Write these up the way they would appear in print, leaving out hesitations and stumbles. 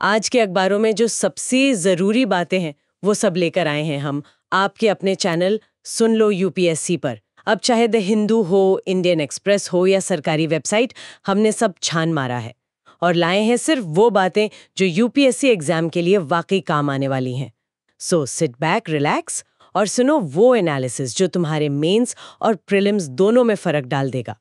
आज के अखबारों में जो सबसे ज़रूरी बातें हैं वो सब लेकर आए हैं हम आपके अपने चैनल सुन लो यूपीएससी पर। अब चाहे द हिंदू हो, इंडियन एक्सप्रेस हो या सरकारी वेबसाइट, हमने सब छान मारा है और लाए हैं सिर्फ वो बातें जो यूपीएससी एग्जाम के लिए वाकई काम आने वाली हैं। सो सिट बैक, रिलैक्स और सुनो वो एनालिसिस जो तुम्हारे मेंस और प्रीलिम्स दोनों में फर्क डाल देगा।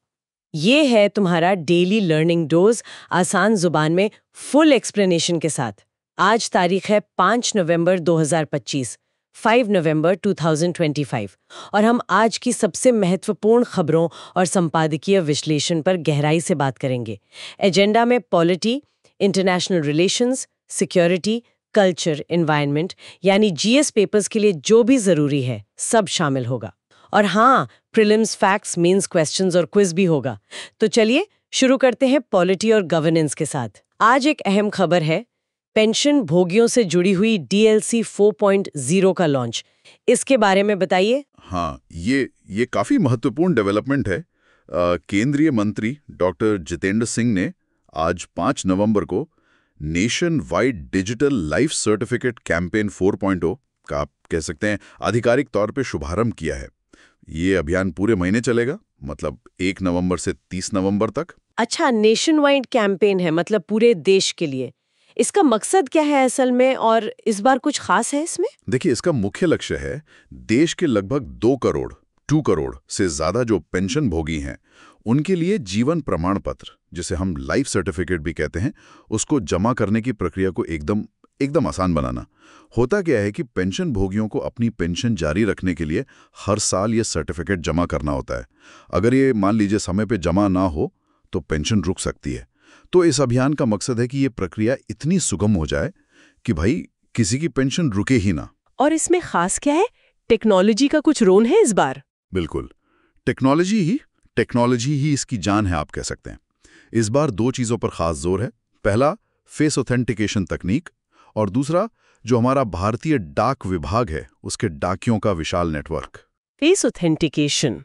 ये है तुम्हारा डेली लर्निंग डोज, आसान जुबान में फुल एक्सप्लेनेशन के साथ। आज तारीख है 5 नवंबर 2025, 5 नवंबर 2025 और हम आज की सबसे महत्वपूर्ण खबरों और संपादकीय विश्लेषण पर गहराई से बात करेंगे। एजेंडा में polity, international relations, security, culture, environment यानी जीएस पेपर्स के लिए जो भी जरूरी है सब शामिल होगा। और हाँ, प्रीलिम्स, फैक्ट्स, मेंस क्वेश्चंस और क्विज भी होगा। तो चलिए शुरू करते हैं पॉलिटी और गवर्नेंस के साथ। आज एक अहम खबर है, पेंशन भोगियों से जुड़ी हुई डीएलसी 4.0 का लॉन्च। इसके बारे में बताइए। हाँ, ये काफी महत्वपूर्ण डेवलपमेंट है। केंद्रीय मंत्री डॉक्टर जितेंद्र सिंह ने आज 5 नवंबर को nation wide digital life certificate campaign 4.0 का, आप कह सकते हैं, आधिकारिक तौर पे शुभारंभ किया है। ये अभियान पूरे महीने चलेगा, मतलब 1 नवंबर से 30 नवंबर तक। अच्छा, नेशन वाइड कैंपेन है, मतलब पूरे देश के लिए। इसका मकसद क्या है असल में, और इस बार कुछ खास है इसमें? देखिए, इसका मुख्य लक्ष्य है देश के लगभग 2 करोड़ से ज्यादा जो पेंशन भोगी हैं उनके लिए जीवन प्रमाण पत्र, जिसे हम लाइफ सर्टिफिकेट भी कहते हैं, उसको जमा करने की प्रक्रिया को एकदम आसान बनाना। होता क्या है कि पेंशन भोगियों को अपनी पेंशन जारी रखने के लिए हर साल ये सर्टिफिकेट जमा करना होता है। अगर ये मान लीजिए समय पे जमा ना हो तो पेंशन रुक सकती है। तो इस अभियान का मकसद है कि ये प्रक्रिया इतनी सुगम हो जाए कि भाई किसी की पेंशन रुके ही ना। और इसमें खास क्या है? टेक्नोलॉजी का कुछ रोल है इस बार? बिल्कुल, टेक्नोलॉजी ही इसकी जान है, आप कह सकते हैं। इस बार 2 चीजों पर खास जोर है। पहला, फेस ऑथेंटिकेशन तकनीक, और दूसरा, जो हमारा भारतीय डाक विभाग है उसके डाकियों का विशाल नेटवर्क। फेस ऑथेंटिकेशन,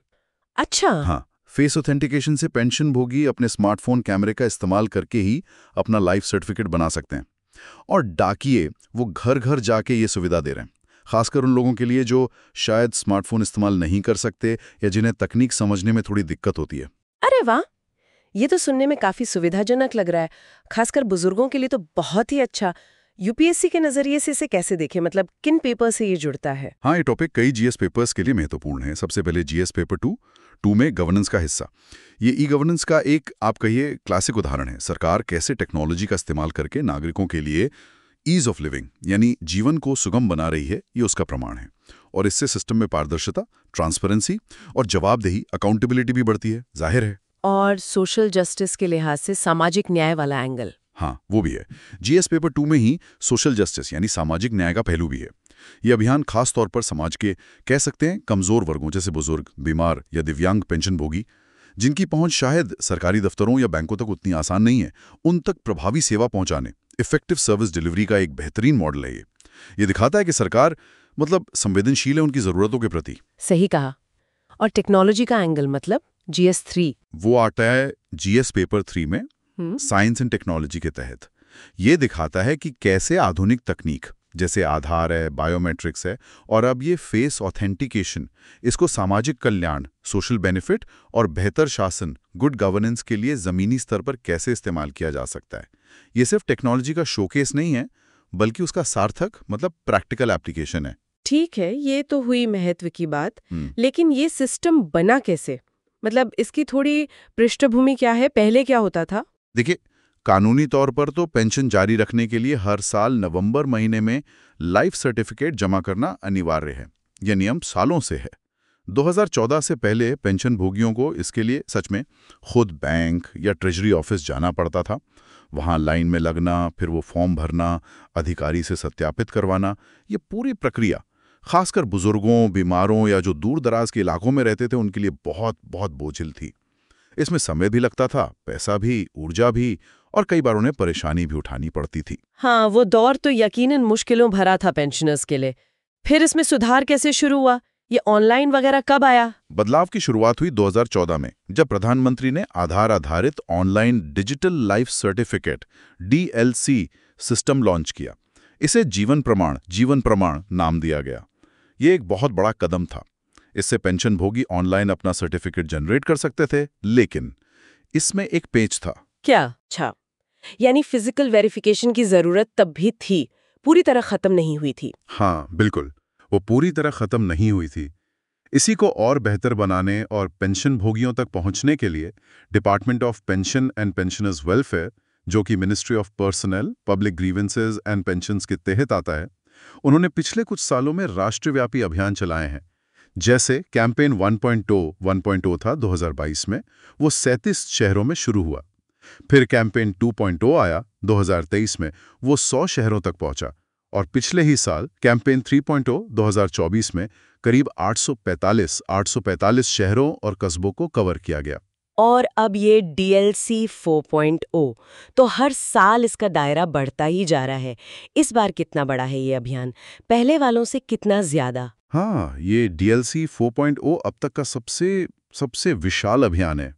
अच्छा। हाँ, फेस ऑथेंटिकेशन से पेंशन भोगी अपने स्मार्टफोन कैमरे का इस्तेमाल करके ही अपना लाइफ सर्टिफिकेट बना सकते हैं। और डाकिये वो घर घर जाके ये सुविधा दे रहे हैं, खासकर उन लोगों के लिए जो शायद स्मार्टफोन इस्तेमाल नहीं कर सकते या जिन्हें तकनीक समझने में थोड़ी दिक्कत होती है। अरे वाह, ये तो सुनने में काफी सुविधाजनक लग रहा है, खासकर बुजुर्गों के लिए तो बहुत ही अच्छा। यूपीएससी के नजरिए से इसे कैसे देखें, मतलब किन पेपर से ये जुड़ता है? हाँ, ये टॉपिक कई जीएस पेपर्स के लिए महत्वपूर्ण है। सबसे पहले जीएस पेपर 2 में गवर्नेंस का हिस्सा। ये ई गवर्नेंस का एक, आप कहिए, क्लासिक उदाहरण है। सरकार कैसे टेक्नोलॉजी का इस्तेमाल करके नागरिकों के लिए ईज ऑफ लिविंग यानी जीवन को सुगम बना रही है, ये उसका प्रमाण है। और इससे सिस्टम में पारदर्शिता, ट्रांसपेरेंसी और जवाबदेही, अकाउंटेबिलिटी भी बढ़ती है, जाहिर है। और सोशल जस्टिस के लिहाज से सामाजिक न्याय वाला एंगल? हाँ, वो भी है। जीएस पेपर 2 में ही सोशल जस्टिस यानी सामाजिक न्याय का पहलू भी है। ये अभियान खास तौर पर समाज के, कह सकते हैं, कमजोर वर्गों जैसे बुजुर्ग, बीमार या दिव्यांग पेंशन भोगी, जिनकी पहुंच शायद सरकारी दफ्तरों या बैंकों तक उतनी आसान नहीं है, उन तक प्रभावी सेवा पहुंचाने, इफेक्टिव सर्विस डिलीवरी का एक बेहतरीन मॉडल है ये दिखाता है कि सरकार संवेदनशील है उनकी जरूरतों के प्रति। सही कहा। और टेक्नोलॉजी का एंगल, मतलब जीएस 3? वो आता है जीएस पेपर 3 में, साइंस एंड टेक्नोलॉजी के तहत। ये दिखाता है कि कैसे आधुनिक तकनीक जैसे आधार है, बायोमेट्रिक्स है, और अब ये फेस ऑथेंटिकेशन, इसको सामाजिक कल्याण, सोशल बेनिफिट और बेहतर शासन, गुड गवर्नेंस के लिए जमीनी स्तर पर कैसे इस्तेमाल किया जा सकता है। ये सिर्फ टेक्नोलॉजी का शोकेस नहीं है, बल्कि उसका सार्थक, प्रैक्टिकल एप्लीकेशन है। ठीक है, ये तो हुई महत्व की बात, लेकिन ये सिस्टम बना कैसे? मतलब इसकी थोड़ी पृष्ठभूमि क्या है, पहले क्या होता था? देखिए, कानूनी तौर पर तो पेंशन जारी रखने के लिए हर साल नवंबर महीने में लाइफ सर्टिफिकेट जमा करना अनिवार्य है। यह नियम सालों से है। 2014 से पहले पेंशन भोगियों को इसके लिए सच में खुद बैंक या ट्रेजरी ऑफिस जाना पड़ता था। वहां लाइन में लगना, फिर वो फॉर्म भरना, अधिकारी से सत्यापित करवाना, ये पूरी प्रक्रिया खासकर बुजुर्गों, बीमारों या जो दूर दराज के इलाकों में रहते थे उनके लिए बहुत बहुत बोझिल थी। इसमें समय भी लगता था, पैसा भी, ऊर्जा भी, और कई बार उन्हें परेशानी भी उठानी पड़ती थी। हाँ, वो दौर तो यकीनन मुश्किलों भरा था पेंशनर्स के लिए। फिर इसमें सुधार कैसे शुरू हुआ? ये ऑनलाइन वगैरह कब आया? बदलाव की शुरुआत हुई 2014 में, जब प्रधानमंत्री ने आधार आधारित online digital life certificate DLC system launch किया। इसे जीवन प्रमाण नाम दिया गया। ये एक बहुत बड़ा कदम था। इससे पेंशनभोगी ऑनलाइन अपना सर्टिफिकेट जनरेट कर सकते थे, लेकिन इसमें एक पेच था। क्या? अच्छा, यानी फिजिकल वेरिफिकेशन की जरूरत तब भी थी, पूरी तरह खत्म नहीं हुई थी। हाँ, बिल्कुल, वो पूरी तरह खत्म नहीं हुई थी। इसी को और बेहतर बनाने और पेंशन भोगियों तक पहुंचने के लिए department of pension and pensioners welfare, जो कि ministry of personnel, public grievances and pensions के तहत आता है, उन्होंने पिछले कुछ सालों में राष्ट्रव्यापी अभियान चलाए हैं। जैसे कैंपेन 1.0 था 2022 में, वो 37 शहरों में शुरू हुआ। फिर कैंपेन 2.0 आया 2023 में, वो 100 शहरों तक पहुंचा। और पिछले ही साल कैंपेन 3.0 2024 में करीब 845 शहरों और कस्बों को कवर किया गया। और अब ये DLC 4.0, तो हर साल इसका दायरा बढ़ता ही जा रहा है। इस बार कितना बड़ा है ये अभियान, पहले वालों से कितना ज्यादा? हाँ, ये DLC 4.0 अब तक का सबसे विशाल अभियान है।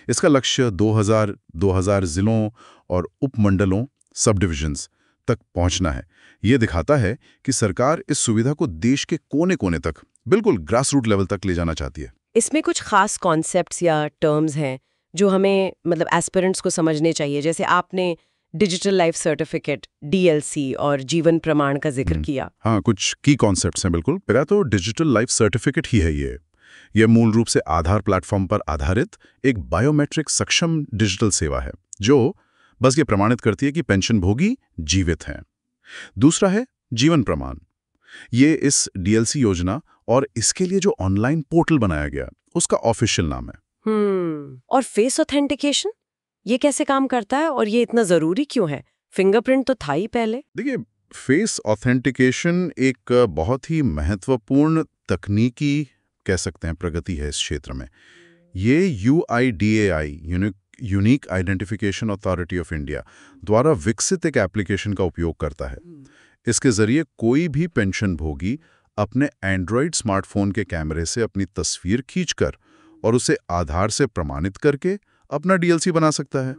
इसका लक्ष्य 2000 जिलों और उपमंडलों, सब डिविजन्स तक पहुंचना है। ये दिखाता है कि सरकार इस सुविधा को देश के कोने-कोने तक, बिल्कुल ग्रास रूट लेवल तक ले जाना चाहती है। इसमें कुछ खास कॉन्सेप्ट्स या टर्म्स हैं जो हमें एस्पिरेंट्स को समझने चाहिए, जैसे आपने डिजिटल लाइफ सर्टिफिकेट DLC और जीवन प्रमाण का जिक्र किया। हाँ, कुछ की कॉन्सेप्ट्स हैं बिल्कुल। पहला तो डिजिटल लाइफ सर्टिफिकेट ही है ये मूल रूप से आधार प्लेटफॉर्म पर आधारित एक बायोमेट्रिक सक्षम डिजिटल सेवा है, जो बस ये प्रमाणित करती है कि पेंशनभोगी जीवित हैं। दूसरा है जीवन प्रमाण। ये इस DLC योजना और इसके लिए जो ऑनलाइन पोर्टल बनाया गया, उसका ऑफिशियल नाम है। और फेस ऑथेंटिकेशन, ये कैसे काम करता है और ये इतना जरूरी क्यों है? फिंगरप्रिंट तो था ही पहले। देखिए, फेस ऑथेंटिकेशन एक बहुत ही महत्वपूर्ण तकनीकी कह सकते हैं प्रगति है इस क्षेत्र में। ये UIDAI, unique identification authority of India द्वारा विकसित एक एप्लीकेशन का उपयोग करता है। इसके जरिए कोई भी पेंशनभोगी अपने एंड्रॉयड स्मार्टफोन के कैमरे से अपनी तस्वीर खींचकर और उसे आधार से प्रमाणित करके अपना DLC बना सकता है।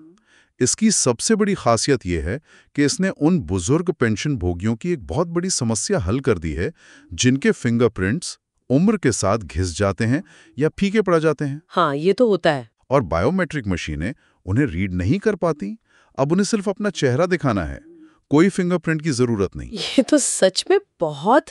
इसकी सबसे बड़ी खासियत यह है कि इसने उन बुजुर्ग पेंशन भोगियों की एक बहुत बड़ी समस्या हल कर दी है, जिनके फिंगरप्रिंट्स उम्र के साथ घिस जाते हैं या फीके पड़ जाते हैं। हाँ, ये तो होता है। और बायोमेट्रिक मशीनें उन्हें रीड नहीं कर पाती। अब उन्हें सिर्फ अपना चेहरा दिखाना है, कोई फिंगरप्रिंट की जरूरत नहीं। ये तो सच में बहुत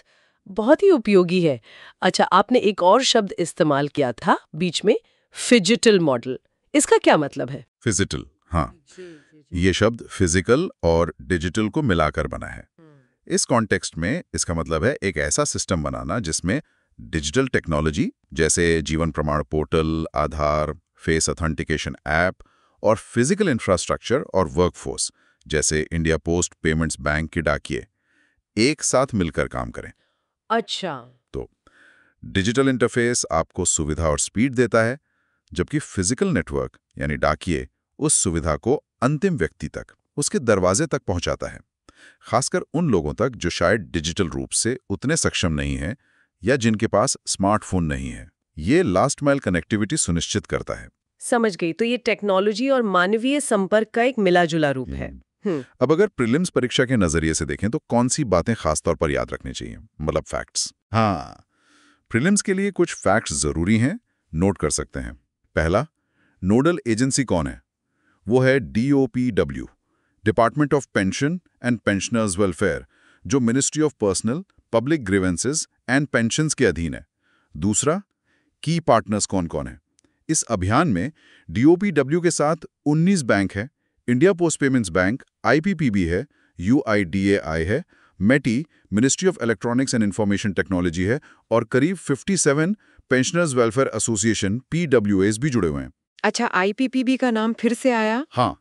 बहुत ही उपयोगी है। अच्छा, आपने एक और शब्द इस्तेमाल किया था बीच में, फिजिटल मॉडल। इसका क्या मतलब है? फिजिटल, हाँ, ये शब्द फिजिकल और डिजिटल को मिलाकर बना है। इस कॉन्टेक्स्ट में इसका मतलब है एक ऐसा सिस्टम बनाना जिसमें डिजिटल टेक्नोलॉजी जैसे जीवन प्रमाण पोर्टल, आधार, फेस ऑथेंटिकेशन ऐप और फिजिकल इंफ्रास्ट्रक्चर और वर्कफोर्स जैसे इंडिया पोस्ट पेमेंट्स बैंक के डाकिये एक साथ मिलकर काम करें। अच्छा, तो डिजिटल इंटरफेस आपको सुविधा और स्पीड देता है, जबकि फिजिकल नेटवर्क यानी डाकिये उस सुविधा को अंतिम व्यक्ति तक, उसके दरवाजे तक पहुंचाता है, खासकर उन लोगों तक जो शायद डिजिटल रूप से उतने सक्षम नहीं हैं या जिनके पास स्मार्टफोन नहीं है। ये लास्ट माइल कनेक्टिविटी सुनिश्चित करता है। समझ गई। तो ये टेक्नोलॉजी और मानवीय संपर्क का एक मिला-जुला रूप है। अब अगर प्रीलिम्स परीक्षा के नजरिए से देखें तो कौन सी बातें खासतौर पर याद रखनी चाहिए, मतलब फैक्ट्स। हाँ, प्रीलिम्स के लिए कुछ फैक्ट्स जरूरी हैं, नोट कर सकते हैं। पहला, नोडल एजेंसी कौन है? वो है DOPW, department of pension and pensioners welfare, जो ministry of personnel, public grievances and pensions के अधीन है। दूसरा, की पार्टनर्स कौन कौन है? इस अभियान में DOPW के साथ 19 बैंक है, India post payments bank, IPPB है, UIDAI है, METI, ministry of electronics and information technology है और करीब 57 पेंशनर्स वेलफेयर एसोसिएशन PWAs भी जुड़े हुए हैं। अच्छा, IPPB का नाम फिर से आया? हाँ,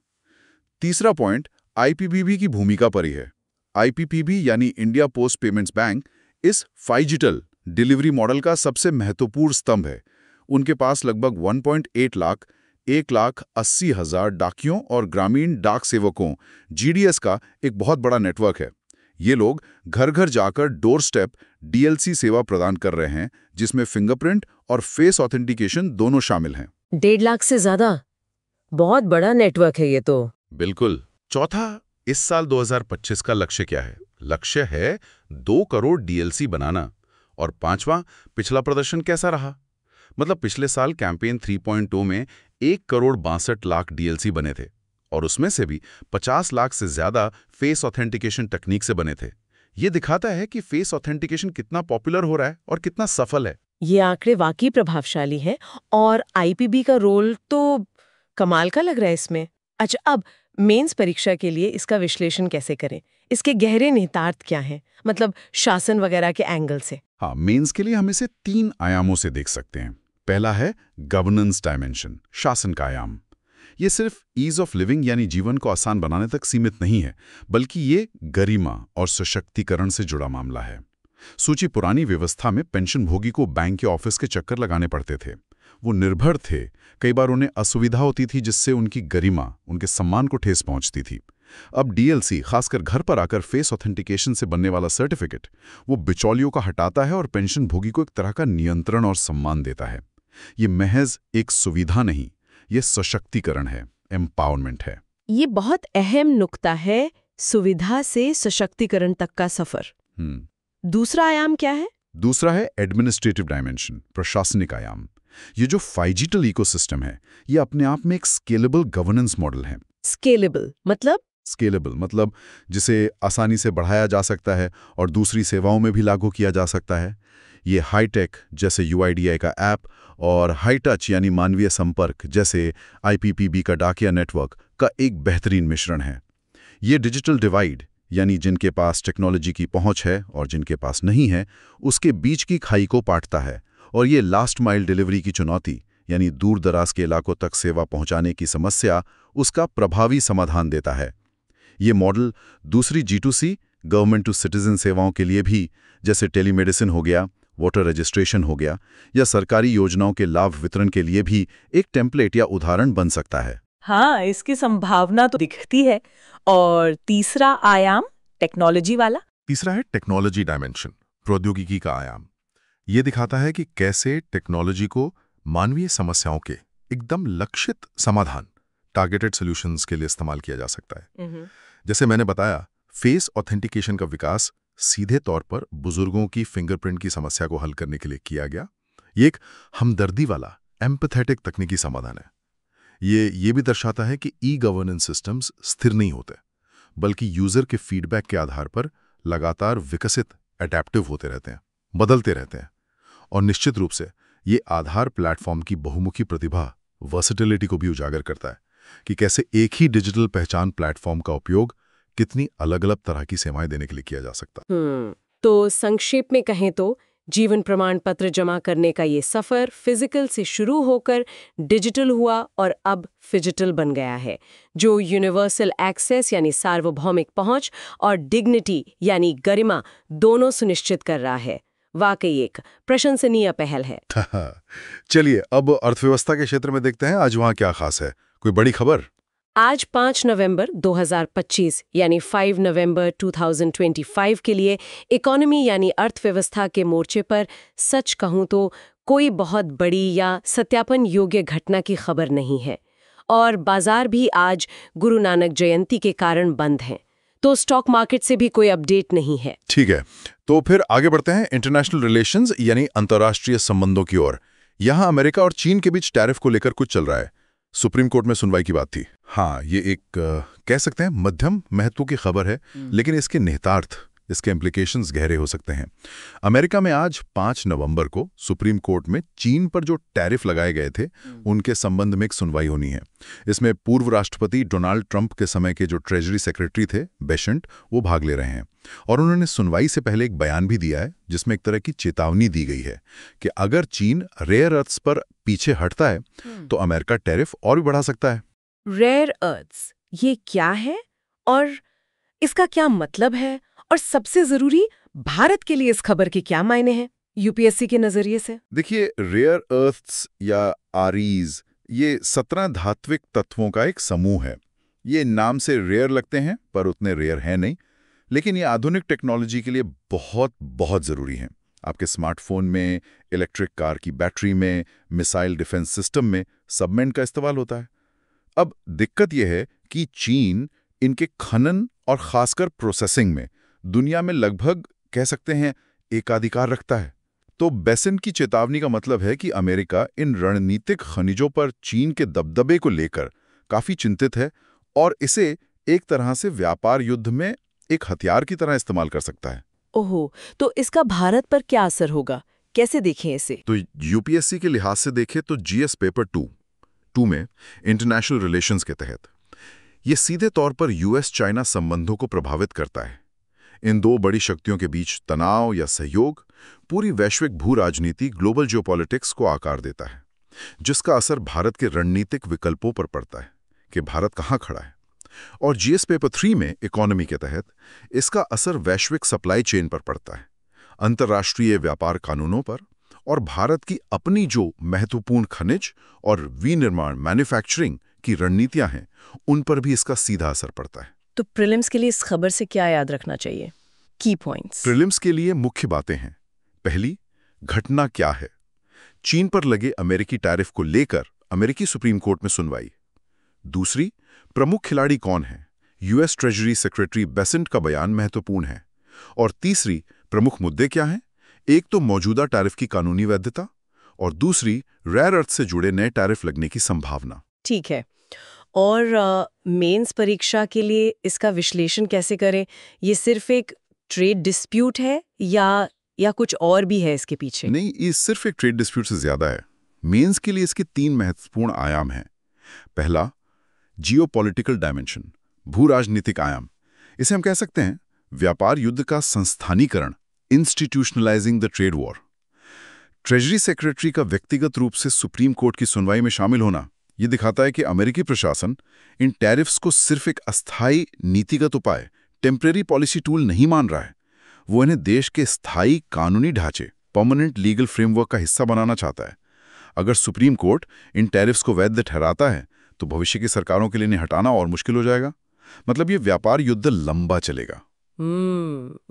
तीसरा पॉइंट IPPB की भूमिका पर ही है। IPPB यानी इंडिया पोस्ट पेमेंट्स बैंक इस फाइजिटल डिलीवरी मॉडल का सबसे महत्वपूर्ण स्तंभ है। उनके पास लगभग 1,80,000 डाकियों और ग्रामीण डाक सेवकों GDS का एक बहुत बड़ा नेटवर्क है। ये लोग घर घर जाकर डोर स्टेप DLC सेवा प्रदान कर रहे हैं, जिसमें फिंगरप्रिंट और फेस ऑथेंटिकेशन दोनों शामिल हैं। 1.5 लाख से ज्यादा, बहुत बड़ा नेटवर्क है ये तो। बिल्कुल। चौथा, इस साल 2025 का लक्ष्य क्या है? लक्ष्य है 2 करोड़ डीएलसी बनाना। और 5वां, पिछला प्रदर्शन कैसा रहा? मतलब पिछले साल कैंपेन 3.0 में 1 करोड़ 62 लाख डीएलसी बने थे और उसमें से भी 50 लाख से ज्यादा फेस ऑथेंटिकेशन टेक्निक से बने थे। ये दिखाता है कि फेस ऑथेंटिकेशन कितना पॉपुलर हो रहा है और कितना सफल है। ये आंकड़े वाकई प्रभावशाली हैं और आईपीबी का रोल तो कमाल का लग रहा है इसमें। अच्छा, अब मेंस परीक्षा के लिए इसका विश्लेषण कैसे करें? इसके गहरे निहितार्थ क्या हैं? मतलब शासन वगैरह के एंगल से। हाँ, मेंस के लिए हम इसे 3 आयामों से देख सकते हैं। पहला है गवर्नेंस डायमेंशन, शासन का आयाम। ये सिर्फ ईज ऑफ लिविंग यानी जीवन को आसान बनाने तक सीमित नहीं है, बल्कि ये गरिमा और सशक्तिकरण से जुड़ा मामला है। सूची पुरानी व्यवस्था में पेंशनभोगी को बैंक के ऑफिस के चक्कर लगाने पड़ते थे। वो निर्भर थे, कई बार उन्हें असुविधा होती थी जिससे उनकी गरिमा, उनके सम्मान को ठेस पहुंचती थी। अब डीएलसी, खासकर घर पर आकर फेस ऑथेंटिकेशन से बनने वाला सर्टिफिकेट, वो बिचौलियों का हटाता है और पेंशनभोगी को एक तरह का नियंत्रण और सम्मान देता है। ये महज एक सुविधा नहीं, ये सशक्तिकरण है, एम्पावरमेंट है। ये बहुत अहम नुक्ता है, सुविधा से सशक्तिकरण तक का सफर। दूसरा आयाम क्या है? दूसरा है एडमिनिस्ट्रेटिव डायमेंशन, प्रशासनिक आयाम। ये जो फाइजिटल इकोसिस्टम है, ये अपने आप में एक स्केलेबल गवर्नेंस मॉडल है। स्केलेबल मतलब जिसे आसानी से बढ़ाया जा सकता है और दूसरी सेवाओं में भी लागू किया जा सकता है। ये हाईटेक जैसे यूआईडीआई का ऐप और हाई टच यानी मानवीय संपर्क जैसे आईपीपीबी का डाकिया नेटवर्क का एक बेहतरीन मिश्रण है। ये डिजिटल डिवाइड यानी जिनके पास टेक्नोलॉजी की पहुंच है और जिनके पास नहीं है, उसके बीच की खाई को पाटता है। और ये लास्ट माइल डिलीवरी की चुनौती यानी दूर दराज के इलाकों तक सेवा पहुंचाने की समस्या, उसका प्रभावी समाधान देता है। ये मॉडल दूसरी G2C, गवर्नमेंट टू सिटीजन सेवाओं के लिए भी, जैसे टेलीमेडिसिन हो गया, वोटर रजिस्ट्रेशन हो गया, या सरकारी योजनाओं के लाभ वितरण के लिए भी एक टेम्पलेट या उदाहरण बन सकता है। हाँ, इसकी संभावना तो दिखती है। और तीसरा आयाम टेक्नोलॉजी वाला? तीसरा है टेक्नोलॉजी डायमेंशन, प्रौद्योगिकी का आयाम। ये दिखाता है कि कैसे टेक्नोलॉजी को मानवीय समस्याओं के एकदम लक्षित समाधान, टारगेटेड सॉल्यूशंस के लिए इस्तेमाल किया जा सकता है। जैसे मैंने बताया, फेस ऑथेंटिकेशन का विकास सीधे तौर पर बुजुर्गों की फिंगरप्रिंट की समस्या को हल करने के लिए किया गया। ये एक हमदर्दी वाला एम्पैथेटिक तकनीकी समाधान है। ये भी दर्शाता है कि ई गवर्नेंस सिस्टम्स स्थिर नहीं होते, बल्कि यूजर के फीडबैक के आधार पर लगातार विकसित, अडैप्टिव होते रहते हैं, बदलते रहते हैं। और निश्चित रूप से ये आधार प्लेटफॉर्म की बहुमुखी प्रतिभा, वर्सेटिलिटी को भी उजागर करता है कि कैसे एक ही डिजिटल पहचान प्लेटफॉर्म का उपयोग कितनी अलग अलग तरह की सेवाएं देने के लिए किया जा सकता है। तो संक्षेप में कहें तो जीवन प्रमाण पत्र जमा करने का ये सफर फिजिकल से शुरू होकर डिजिटल हुआ और अब फिजिटल बन गया है, जो यूनिवर्सल एक्सेस यानी सार्वभौमिक पहुंच और डिग्निटी यानी गरिमा दोनों सुनिश्चित कर रहा है। वाकई एक प्रशंसनीय पहल है। चलिए अब अर्थव्यवस्था के क्षेत्र में देखते हैं, आज वहां क्या खास है। कोई बड़ी खबर? आज 5 नवंबर 2025 यानी 5 नवंबर 2025 के लिए इकोनॉमी यानी अर्थव्यवस्था के मोर्चे पर सच कहूं तो कोई बहुत बड़ी या सत्यापन योग्य घटना की खबर नहीं है। और बाजार भी आज गुरु नानक जयंती के कारण बंद हैं, तो स्टॉक मार्केट से भी कोई अपडेट नहीं है। ठीक है, तो फिर आगे बढ़ते हैं इंटरनेशनल रिलेशंस यानी अंतर्राष्ट्रीय संबंधों की ओर। यहाँ अमेरिका और चीन के बीच टैरिफ को लेकर कुछ चल रहा है। सुप्रीम कोर्ट में सुनवाई की बात थी। हाँ, ये एक कह सकते हैं मध्यम महत्व की खबर है, लेकिन इसके निहितार्थ, इसके इम्प्लीकेशंस गहरे हो सकते हैं। अमेरिका में आज 5 नवंबर को सुप्रीम कोर्ट में चीन पर जो टैरिफ लगाए गए थे, उनके संबंध में एक सुनवाई होनी है। इसमें पूर्व राष्ट्रपति डोनाल्ड ट्रंप के समय के जो ट्रेजरी सेक्रेटरी थे, बेसेंट, वो भाग ले रहे हैं। और उन्होंने सुनवाई से पहले एक बयान भी दिया है जिसमें एक तरह की चेतावनी दी गई है कि अगर चीन रेयर अर्थ्स पर पीछे हटता है तो अमेरिका टैरिफ और भी बढ़ा सकता है। रेयर अर्थ्स, ये क्या है और इसका क्या मतलब है? और सबसे जरूरी, भारत के लिए इस खबर के क्या मायने हैं यूपीएससी के नजरिए से? देखिए, रेयर अर्थ्स या आरईज ये 17 धात्विक तत्वों का एक समूह है। ये नाम से रेयर लगते हैं पर उतने रेयर हैं नहीं, लेकिन ये आधुनिक टेक्नोलॉजी के लिए बहुत बहुत ज़रूरी हैं। आपके स्मार्टफोन में, इलेक्ट्रिक कार की बैटरी में, मिसाइल डिफेंस सिस्टम में सब में इनका इस्तेमाल होता है। अब दिक्कत यह है कि चीन इनके खनन और खासकर प्रोसेसिंग में दुनिया में लगभग कह सकते हैं एकाधिकार रखता है। तो बेसेंट की चेतावनी का मतलब है कि अमेरिका इन रणनीतिक खनिजों पर चीन के दबदबे को लेकर काफी चिंतित है और इसे एक तरह से व्यापार युद्ध में एक हथियार की तरह इस्तेमाल कर सकता है। ओहो, तो इसका भारत पर क्या असर होगा, कैसे देखें इसे? तो यूपीएससी के लिहाज से देखें तो जीएस पेपर 2 में इंटरनेशनल रिलेशंस के तहत ये सीधे तौर पर यूएस चाइना संबंधों को प्रभावित करता है। इन दो बड़ी शक्तियों के बीच तनाव या सहयोग पूरी वैश्विक भू राजनीति ग्लोबल जियोपॉलिटिक्स को आकार देता है, जिसका असर भारत के रणनीतिक विकल्पों पर पड़ता है कि भारत कहाँ खड़ा है। और जीएस पेपर 3 में इकोनॉमी के तहत इसका असर वैश्विक सप्लाई चेन पर पड़ता है, अंतर्राष्ट्रीय व्यापार कानूनों पर और भारत की अपनी जो महत्वपूर्ण खनिज और विनिर्माण मैन्युफैक्चरिंग की रणनीतियां हैं उन पर भी इसका सीधा असर पड़ता है। तो प्रीलिम्स के लिए इस खबर से क्या याद रखना चाहिए? की पॉइंट्स। प्रीलिम्स के लिए मुख्य बातें हैं। पहली, घटना क्या है? चीन पर लगे अमेरिकी टैरिफ को लेकर अमेरिकी सुप्रीम कोर्ट में सुनवाई। दूसरी, प्रमुख खिलाड़ी कौन है? यूएस ट्रेजरी सेक्रेटरी बेसेंट का बयान महत्वपूर्ण है। और तीसरी, प्रमुख मुद्दे क्या हैं? एक तो मौजूदा टैरिफ की कानूनी वैधता और दूसरी रेयर अर्थ से जुड़े नए टैरिफ लगने की संभावना। ठीक है। और मेंस परीक्षा के लिए इसका विश्लेषण कैसे करें? ये सिर्फ एक ट्रेड डिस्प्यूट है या कुछ और भी है इसके पीछे? नहीं, ये सिर्फ एक ट्रेड डिस्प्यूट से ज्यादा है। मेंस के लिए इसके 3 महत्वपूर्ण आयाम हैं। पहला, जियोपॉलिटिकल डायमेंशन, भू राजनीतिक आयाम। इसे हम कह सकते हैं व्यापार युद्ध का संस्थानीकरण, institutionalising the trade war. Treasury secretary का व्यक्तिगत रूप से सुप्रीम कोर्ट की सुनवाई में शामिल होना यह दिखाता है कि अमेरिकी प्रशासन इन टैरिफ्स को सिर्फ एक अस्थायी नीतिगत उपाय, टेम्परेरी पॉलिसी टूल नहीं मान रहा है। वो इन्हें देश के स्थायी कानूनी ढांचे, परमानेंट लीगल फ्रेमवर्क का हिस्सा बनाना चाहता है। अगर सुप्रीम कोर्ट इन टैरिफ्स को वैध ठहराता है तो भविष्य की सरकारों के लिए इन्हें हटाना और मुश्किल हो जाएगा। मतलब ये व्यापार युद्ध लंबा चलेगा।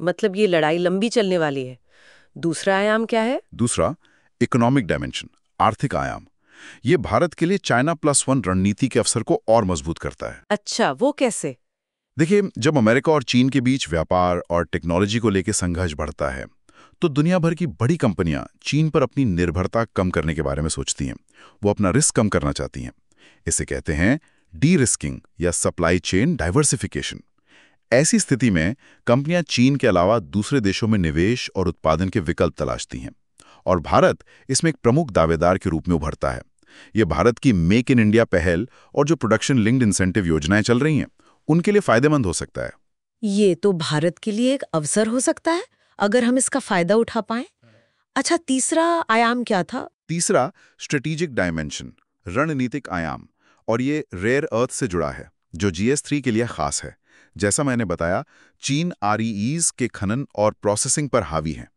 मतलब ये लड़ाई लंबी चलने वाली है। दूसरा आयाम क्या है? दूसरा, इकोनॉमिक डायमेंशन, आर्थिक आयाम। ये भारत के लिए चाइना +1 रणनीति के अवसर को और मजबूत करता है। अच्छा, वो कैसे? देखिए, जब अमेरिका और चीन के बीच व्यापार और टेक्नोलॉजी को लेकर संघर्ष बढ़ता है तो दुनिया भर की बड़ी कंपनियां चीन पर अपनी निर्भरता कम करने के बारे में सोचती हैं। वो अपना रिस्क कम करना चाहती हैं। इसे कहते हैं डी रिस्किंग या सप्लाई चेन डाइवर्सिफिकेशन। ऐसी स्थिति में कंपनियां चीन के अलावा दूसरे देशों में निवेश और उत्पादन के विकल्प तलाशती हैं और भारत इसमें एक प्रमुख दावेदार के रूप में उभरता है। ये भारत की मेक इन इंडिया पहल और जो प्रोडक्शन लिंक्ड इंसेंटिव योजनाएं चल रही हैं उनके लिए फायदेमंद हो सकता है। ये तो भारत के लिए एक अवसर हो सकता है अगर हम इसका फायदा उठा पाएं। अच्छा, तीसरा आयाम क्या था? तीसरा, स्ट्रेटेजिक डायमेंशन, रणनीतिक आयाम, और ये रेयर अर्थ से जुड़ा है जो GS3 के लिए खास है। जैसा मैंने बताया, चीन REEs के खनन और प्रोसेसिंग पर हावी है।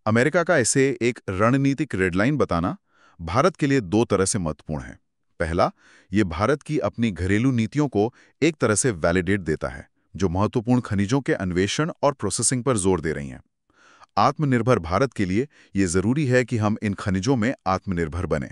अमेरिका का इसे एक रणनीतिक रेडलाइन बताना भारत के लिए 2 तरह से महत्वपूर्ण है। पहला, ये भारत की अपनी घरेलू नीतियों को एक तरह से वैलिडेट देता है जो महत्वपूर्ण खनिजों के अन्वेषण और प्रोसेसिंग पर जोर दे रही हैं। आत्मनिर्भर भारत के लिए ये जरूरी है कि हम इन खनिजों में आत्मनिर्भर बने।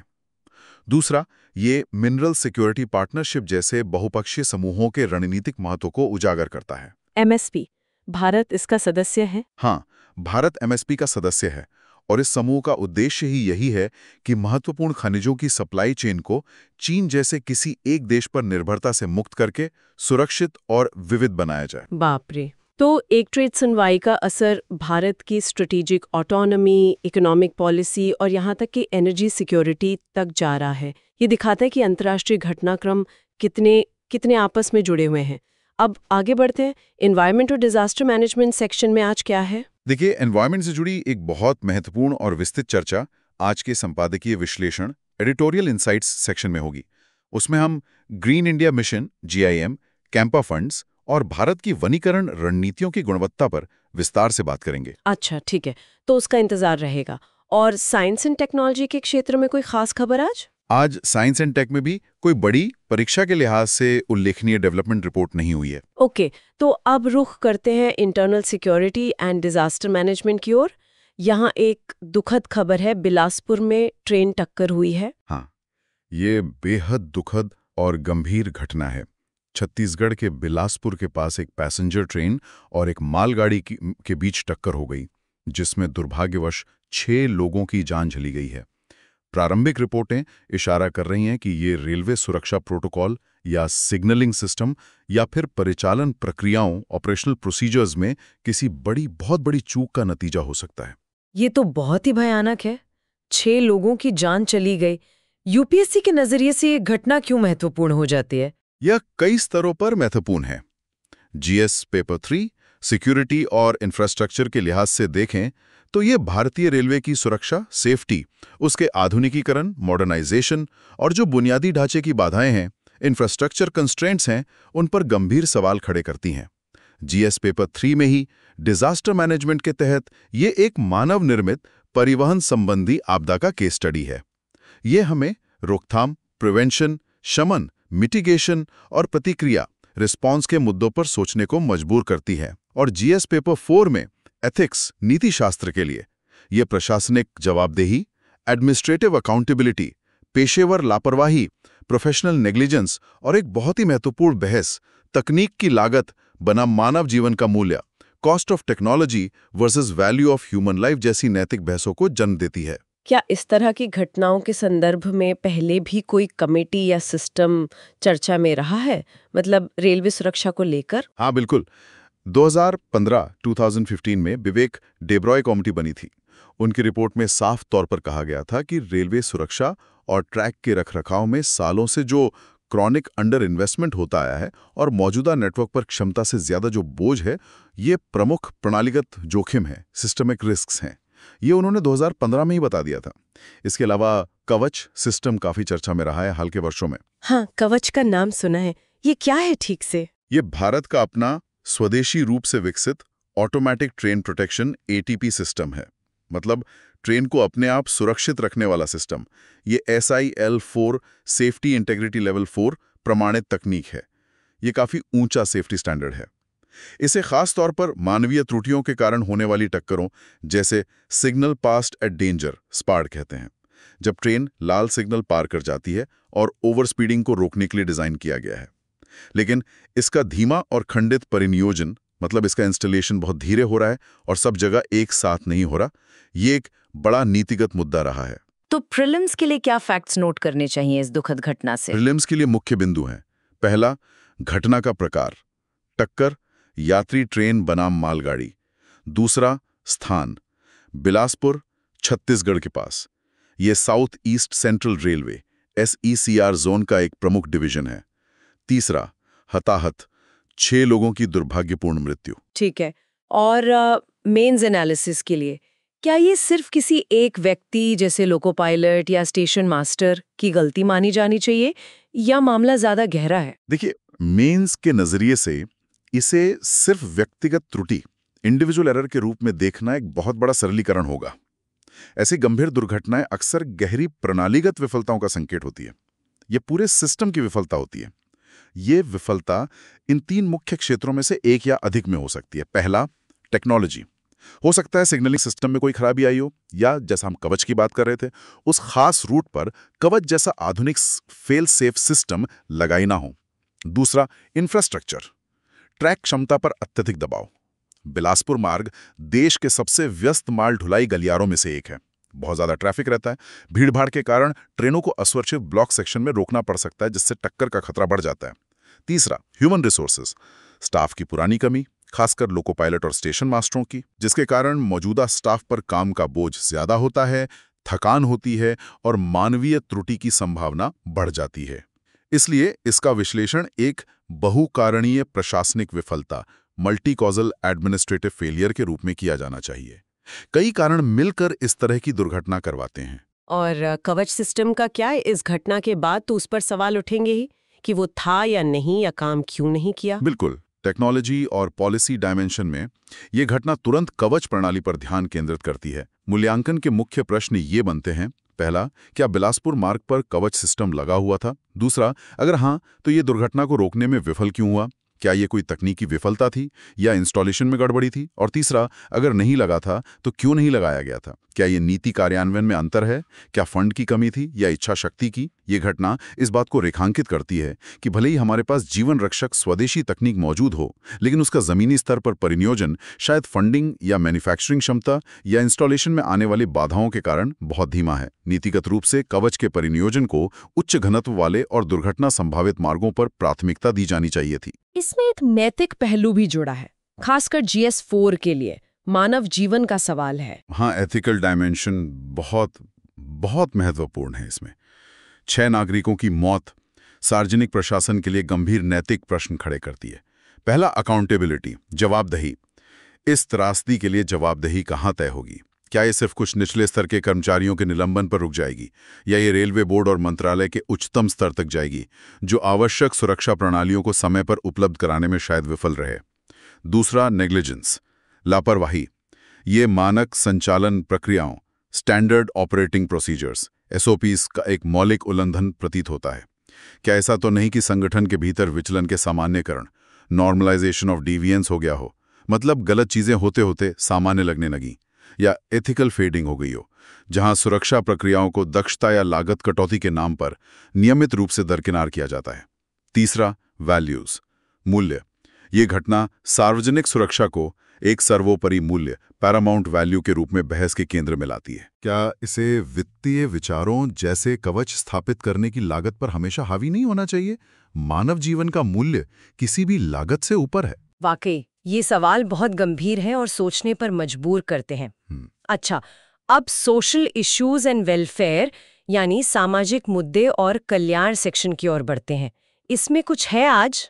दूसरा, ये मिनरल सिक्योरिटी पार्टनरशिप जैसे बहुपक्षीय समूहों के रणनीतिक महत्व को उजागर करता है। MSP, भारत इसका सदस्य है? हाँ, भारत MSP का सदस्य है और इस समूह का उद्देश्य ही यही है कि महत्वपूर्ण खनिजों की सप्लाई चेन को चीन जैसे किसी एक देश पर निर्भरता से मुक्त करके सुरक्षित और विविध बनाया जाए। बाप रे। तो एक ट्रेड सुनवाई का असर भारत की स्ट्रेटेजिक ऑटोनॉमी, इकोनॉमिक पॉलिसी और यहाँ तक कि एनर्जी सिक्योरिटी तक जा रहा है। ये दिखाता है कि अंतर्राष्ट्रीय घटनाक्रम कितने आपस में जुड़े हुए हैं। अब आगे बढ़ते हैं। एनवायरमेंट और डिजास्टर मैनेजमेंट सेक्शन में आज क्या है? देखिए, एनवायरमेंट से जुड़ी एक बहुत महत्वपूर्ण और विस्तृत चर्चा आज के संपादकीय विश्लेषण एडिटोरियल इनसाइट्स सेक्शन में होगी। उसमें हम green India mission GIM, Campa funds और भारत की वनीकरण रणनीतियों की गुणवत्ता पर विस्तार से बात करेंगे। अच्छा, ठीक है, तो उसका इंतजार रहेगा। और साइंस एंड टेक्नोलॉजी के क्षेत्र में कोई खास खबर आज साइंस एंड टेक में भी कोई बड़ी परीक्षा के लिहाज से उल्लेखनीय डेवलपमेंट रिपोर्ट नहीं हुई है। ओके, तो अब रुख करते हैं internal security and disaster management की ओर। यहाँ एक दुखद खबर है, बिलासपुर में ट्रेन टक्कर हुई है। हाँ, ये बेहद दुखद और गंभीर घटना है। छत्तीसगढ़ के बिलासपुर के पास एक पैसेंजर ट्रेन और एक मालगाड़ी के बीच टक्कर हो गई, जिसमें दुर्भाग्यवश 6 लोगों की जान चली गई है। प्रारंभिक रिपोर्टें इशारा कर रही हैं कि ये रेलवे सुरक्षा प्रोटोकॉल या सिग्नलिंग सिस्टम या फिर परिचालन प्रक्रियाओं ऑपरेशनल प्रोसीजर्स में किसी बहुत बड़ी चूक का नतीजा हो सकता है। ये तो बहुत ही भयानक है। 6 लोगों की जान चली गई। यूपीएससी के नजरिए से ये घटना क्यों महत्वपूर्ण हो जाती है? यह कई स्तरों पर महत्वपूर्ण है। जीएस पेपर 3 सिक्योरिटी और इंफ्रास्ट्रक्चर के लिहाज से देखें तो ये भारतीय रेलवे की सुरक्षा, सेफ्टी, उसके आधुनिकीकरण, मॉडर्नाइजेशन और जो बुनियादी ढांचे की बाधाएं हैं, इंफ्रास्ट्रक्चर कंस्ट्रेंट्स हैं, उन पर गंभीर सवाल खड़े करती हैं। जीएस पेपर 3 में ही डिजास्टर मैनेजमेंट के तहत ये एक मानव निर्मित परिवहन संबंधी आपदा का केस स्टडी है। ये हमें रोकथाम, प्रिवेंशन, शमन, मिटिगेशन और प्रतिक्रिया, रिस्पॉन्स के मुद्दों पर सोचने को मजबूर करती है। और जीएस पेपर 4 में एथिक्स, नीति शास्त्र के लिए ये प्रशासनिक जवाबदेही, एडमिनिस्ट्रेटिव अकाउंटेबिलिटी, पेशेवर लापरवाही, प्रोफेशनल नेग्लिजेंस और एक बहुत ही महत्वपूर्ण बहस, तकनीक की लागत बनाम मानव जीवन का मूल्य, cost of technology versus value of human life जैसी नैतिक बहसों को जन्म देती है। क्या इस तरह की घटनाओं के संदर्भ में पहले भी कोई कमेटी या सिस्टम चर्चा में रहा है, मतलब रेलवे सुरक्षा को लेकर? हाँ, बिल्कुल। 2015 में विवेक डेब्रॉय कमेटी बनी थी। उनकी रिपोर्ट में साफ तौर पर कहा गया था कि रेलवे सुरक्षा और ट्रैक के रखरखाव में सालों से जो क्रॉनिक अंडर इन्वेस्टमेंट होता आया है और मौजूदा नेटवर्क पर क्षमता से ज्यादा जो बोझ है, ये प्रमुख प्रणालीगत जोखिम है, सिस्टमिक रिस्क्स हैं। ये उन्होंने 2015 में ही बता दिया था। इसके अलावा कवच सिस्टम काफी चर्चा में रहा है हाल के वर्षों में। हाँ, कवच का नाम सुना है। ये क्या है ठीक से? ये भारत का अपना स्वदेशी रूप से विकसित automatic train protection ATP system है। मतलब ट्रेन को अपने आप सुरक्षित रखने वाला सिस्टम। ये SIL4 सेफ्टी इंटीग्रिटी लेवल 4 प्रमाणित तकनीक है। ये काफी ऊंचा सेफ्टी स्टैंडर्ड है। इसे खास तौर पर मानवीय त्रुटियों के कारण होने वाली टक्करों, जैसे signal past eight danger, SPAD कहते हैं, जब ट्रेन लाल सिग्नल पार कर जाती है और ओवर स्पीडिंग को रोकने के लिए डिजाइन किया गया है। लेकिन इसका धीमा और खंडित परिनियोजन, मतलब इसका इंस्टॉलेशन बहुत धीरे हो रहा है और सब जगह एक साथ नहीं हो रहा, ये एक बड़ा नीतिगत मुद्दा रहा है। तो प्रीलिम्स के लिए क्या फैक्ट्स नोट करने चाहिए इस दुखद घटना से? प्रीलिम्स के लिए मुख्य बिंदु हैं। पहला, घटना का प्रकार, टक्कर, यात्री ट्रेन बनाम मालगाड़ी। दूसरा, स्थान, बिलासपुर, छत्तीसगढ़ के पास। यह south east central railway SECR zone का एक प्रमुख डिवीजन है। तीसरा, हताहत, 6 लोगों की दुर्भाग्यपूर्ण मृत्यु। ठीक है। और मेंस एनालिसिस के लिए क्या ये सिर्फ किसी एक व्यक्ति जैसे लोको पायलट या स्टेशन मास्टर की गलती मानी जानी चाहिए या मामला ज्यादा गहरा है? देखिए, मेंस के नजरिए से इसे सिर्फ व्यक्तिगत त्रुटि, इंडिविजुअल एरर के रूप में देखना एक बहुत बड़ा सरलीकरण होगा। ऐसी गंभीर दुर्घटनाएं अक्सर गहरी प्रणालीगत विफलताओं का संकेत होती है। ये पूरे सिस्टम की विफलता होती है। ये विफलता इन 3 मुख्य क्षेत्रों में से एक या अधिक में हो सकती है। पहला, टेक्नोलॉजी। हो सकता है सिग्नलिंग सिस्टम में कोई खराबी आई हो, या जैसा हम कवच की बात कर रहे थे, उस खास रूट पर कवच जैसा आधुनिक फेल सेफ सिस्टम लगाई ना हो। दूसरा, इंफ्रास्ट्रक्चर, ट्रैक क्षमता पर अत्यधिक दबाव। बिलासपुर मार्ग देश के सबसे व्यस्त माल ढुलाई गलियारों में से एक है। बहुत ज्यादा ट्रैफिक रहता है। भीड़भाड़ के कारण ट्रेनों को असुरक्षित ब्लॉक सेक्शन में रोकना पड़ सकता है, जिससे टक्कर का खतरा बढ़ जाता है। तीसरा, ह्यूमन रिसोर्सेज, स्टाफ की पुरानी कमी, खासकर लोको पायलट और स्टेशन मास्टरों की, जिसके कारण मौजूदा स्टाफ पर काम का बोझ ज्यादा होता है, थकान होती है और मानवीय त्रुटि की संभावना बढ़ जाती है। इसलिए इसका विश्लेषण एक बहुकारणीय प्रशासनिक विफलता, मल्टी कॉजल एडमिनिस्ट्रेटिव फेलियर के रूप में किया जाना चाहिए। कई कारण मिलकर इस तरह की दुर्घटना करवाते हैं। और कवच सिस्टम का क्या है? इस घटना के बाद तो उस पर सवाल उठेंगे ही कि वो था या नहीं, या काम क्यों नहीं किया। बिल्कुल। टेक्नोलॉजी और पॉलिसी डायमेंशन में ये घटना तुरंत कवच प्रणाली पर ध्यान केंद्रित करती है। मूल्यांकन के मुख्य प्रश्न ये बनते हैं। पहला, क्या बिलासपुर मार्ग पर कवच सिस्टम लगा हुआ था? दूसरा, अगर हाँ, तो ये दुर्घटना को रोकने में विफल क्यों हुआ? क्या ये कोई तकनीकी विफलता थी या इंस्टॉलेशन में गड़बड़ी थी? और तीसरा, अगर नहीं लगा था तो क्यों नहीं लगाया गया था? क्या ये नीति कार्यान्वयन में अंतर है? क्या फंड की कमी थी या इच्छा शक्ति की? ये घटना इस बात को रेखांकित करती है कि भले ही हमारे पास जीवन रक्षक स्वदेशी तकनीक मौजूद हो, लेकिन उसका जमीनी स्तर पर परिनियोजन शायद फंडिंग या मैन्युफैक्चरिंग क्षमता या इंस्टॉलेशन में आने वाली बाधाओं के कारण बहुत धीमा है। नीतिगत रूप से कवच के परिनियोजन को उच्च घनत्व वाले और दुर्घटना संभावित मार्गों पर प्राथमिकता दी जानी चाहिए थी। इसमें एक नैतिक पहलू भी जुड़ा है, खासकर GS4 के लिए मानव जीवन का सवाल है। हाँ, एथिकल डायमेंशन बहुत बहुत महत्वपूर्ण है इसमें। 6 नागरिकों की मौत सार्वजनिक प्रशासन के लिए गंभीर नैतिक प्रश्न खड़े करती है। पहला, अकाउंटेबिलिटी, जवाबदेही। इस त्रासदी के लिए जवाबदेही कहाँ तय होगी? क्या ये सिर्फ कुछ निचले स्तर के कर्मचारियों के निलंबन पर रुक जाएगी, या ये रेलवे बोर्ड और मंत्रालय के उच्चतम स्तर तक जाएगी, जो आवश्यक सुरक्षा प्रणालियों को समय पर उपलब्ध कराने में शायद विफल रहे? दूसरा, नेग्लिजेंस, लापरवाही। ये मानक संचालन प्रक्रियाओं, स्टैंडर्ड ऑपरेटिंग प्रोसीजर्स, SOPs का एक मौलिक उल्लंघन प्रतीत होता है। क्या ऐसा तो नहीं कि संगठन के भीतर विचलन के सामान्यकरण, नॉर्मलाइजेशन ऑफ डिविएंस हो गया हो, मतलब गलत चीजें होते होते सामान्य लगने लगी, या एथिकल फेडिंग हो गई हो, जहां सुरक्षा प्रक्रियाओं को दक्षता या लागत कटौती के नाम पर नियमित रूप से दरकिनार किया जाता है? तीसरा, वैल्यूज, मूल्य। ये घटना सार्वजनिक सुरक्षा को एक सर्वोपरि मूल्य, पैरामाउंट वैल्यू के रूप में बहस के केंद्र में लाती है। क्या इसे वित्तीय विचारों जैसे कवच स्थापित करने की लागत पर हमेशा हावी नहीं होना चाहिए? मानव जीवन का मूल्य किसी भी लागत से ऊपर है। वाकई ये सवाल बहुत गंभीर है और सोचने पर मजबूर करते हैं। अच्छा, अब सोशल इश्यूज एंड वेलफेयर यानी सामाजिक मुद्दे और कल्याण सेक्शन की ओर बढ़ते हैं। इसमें कुछ है आज?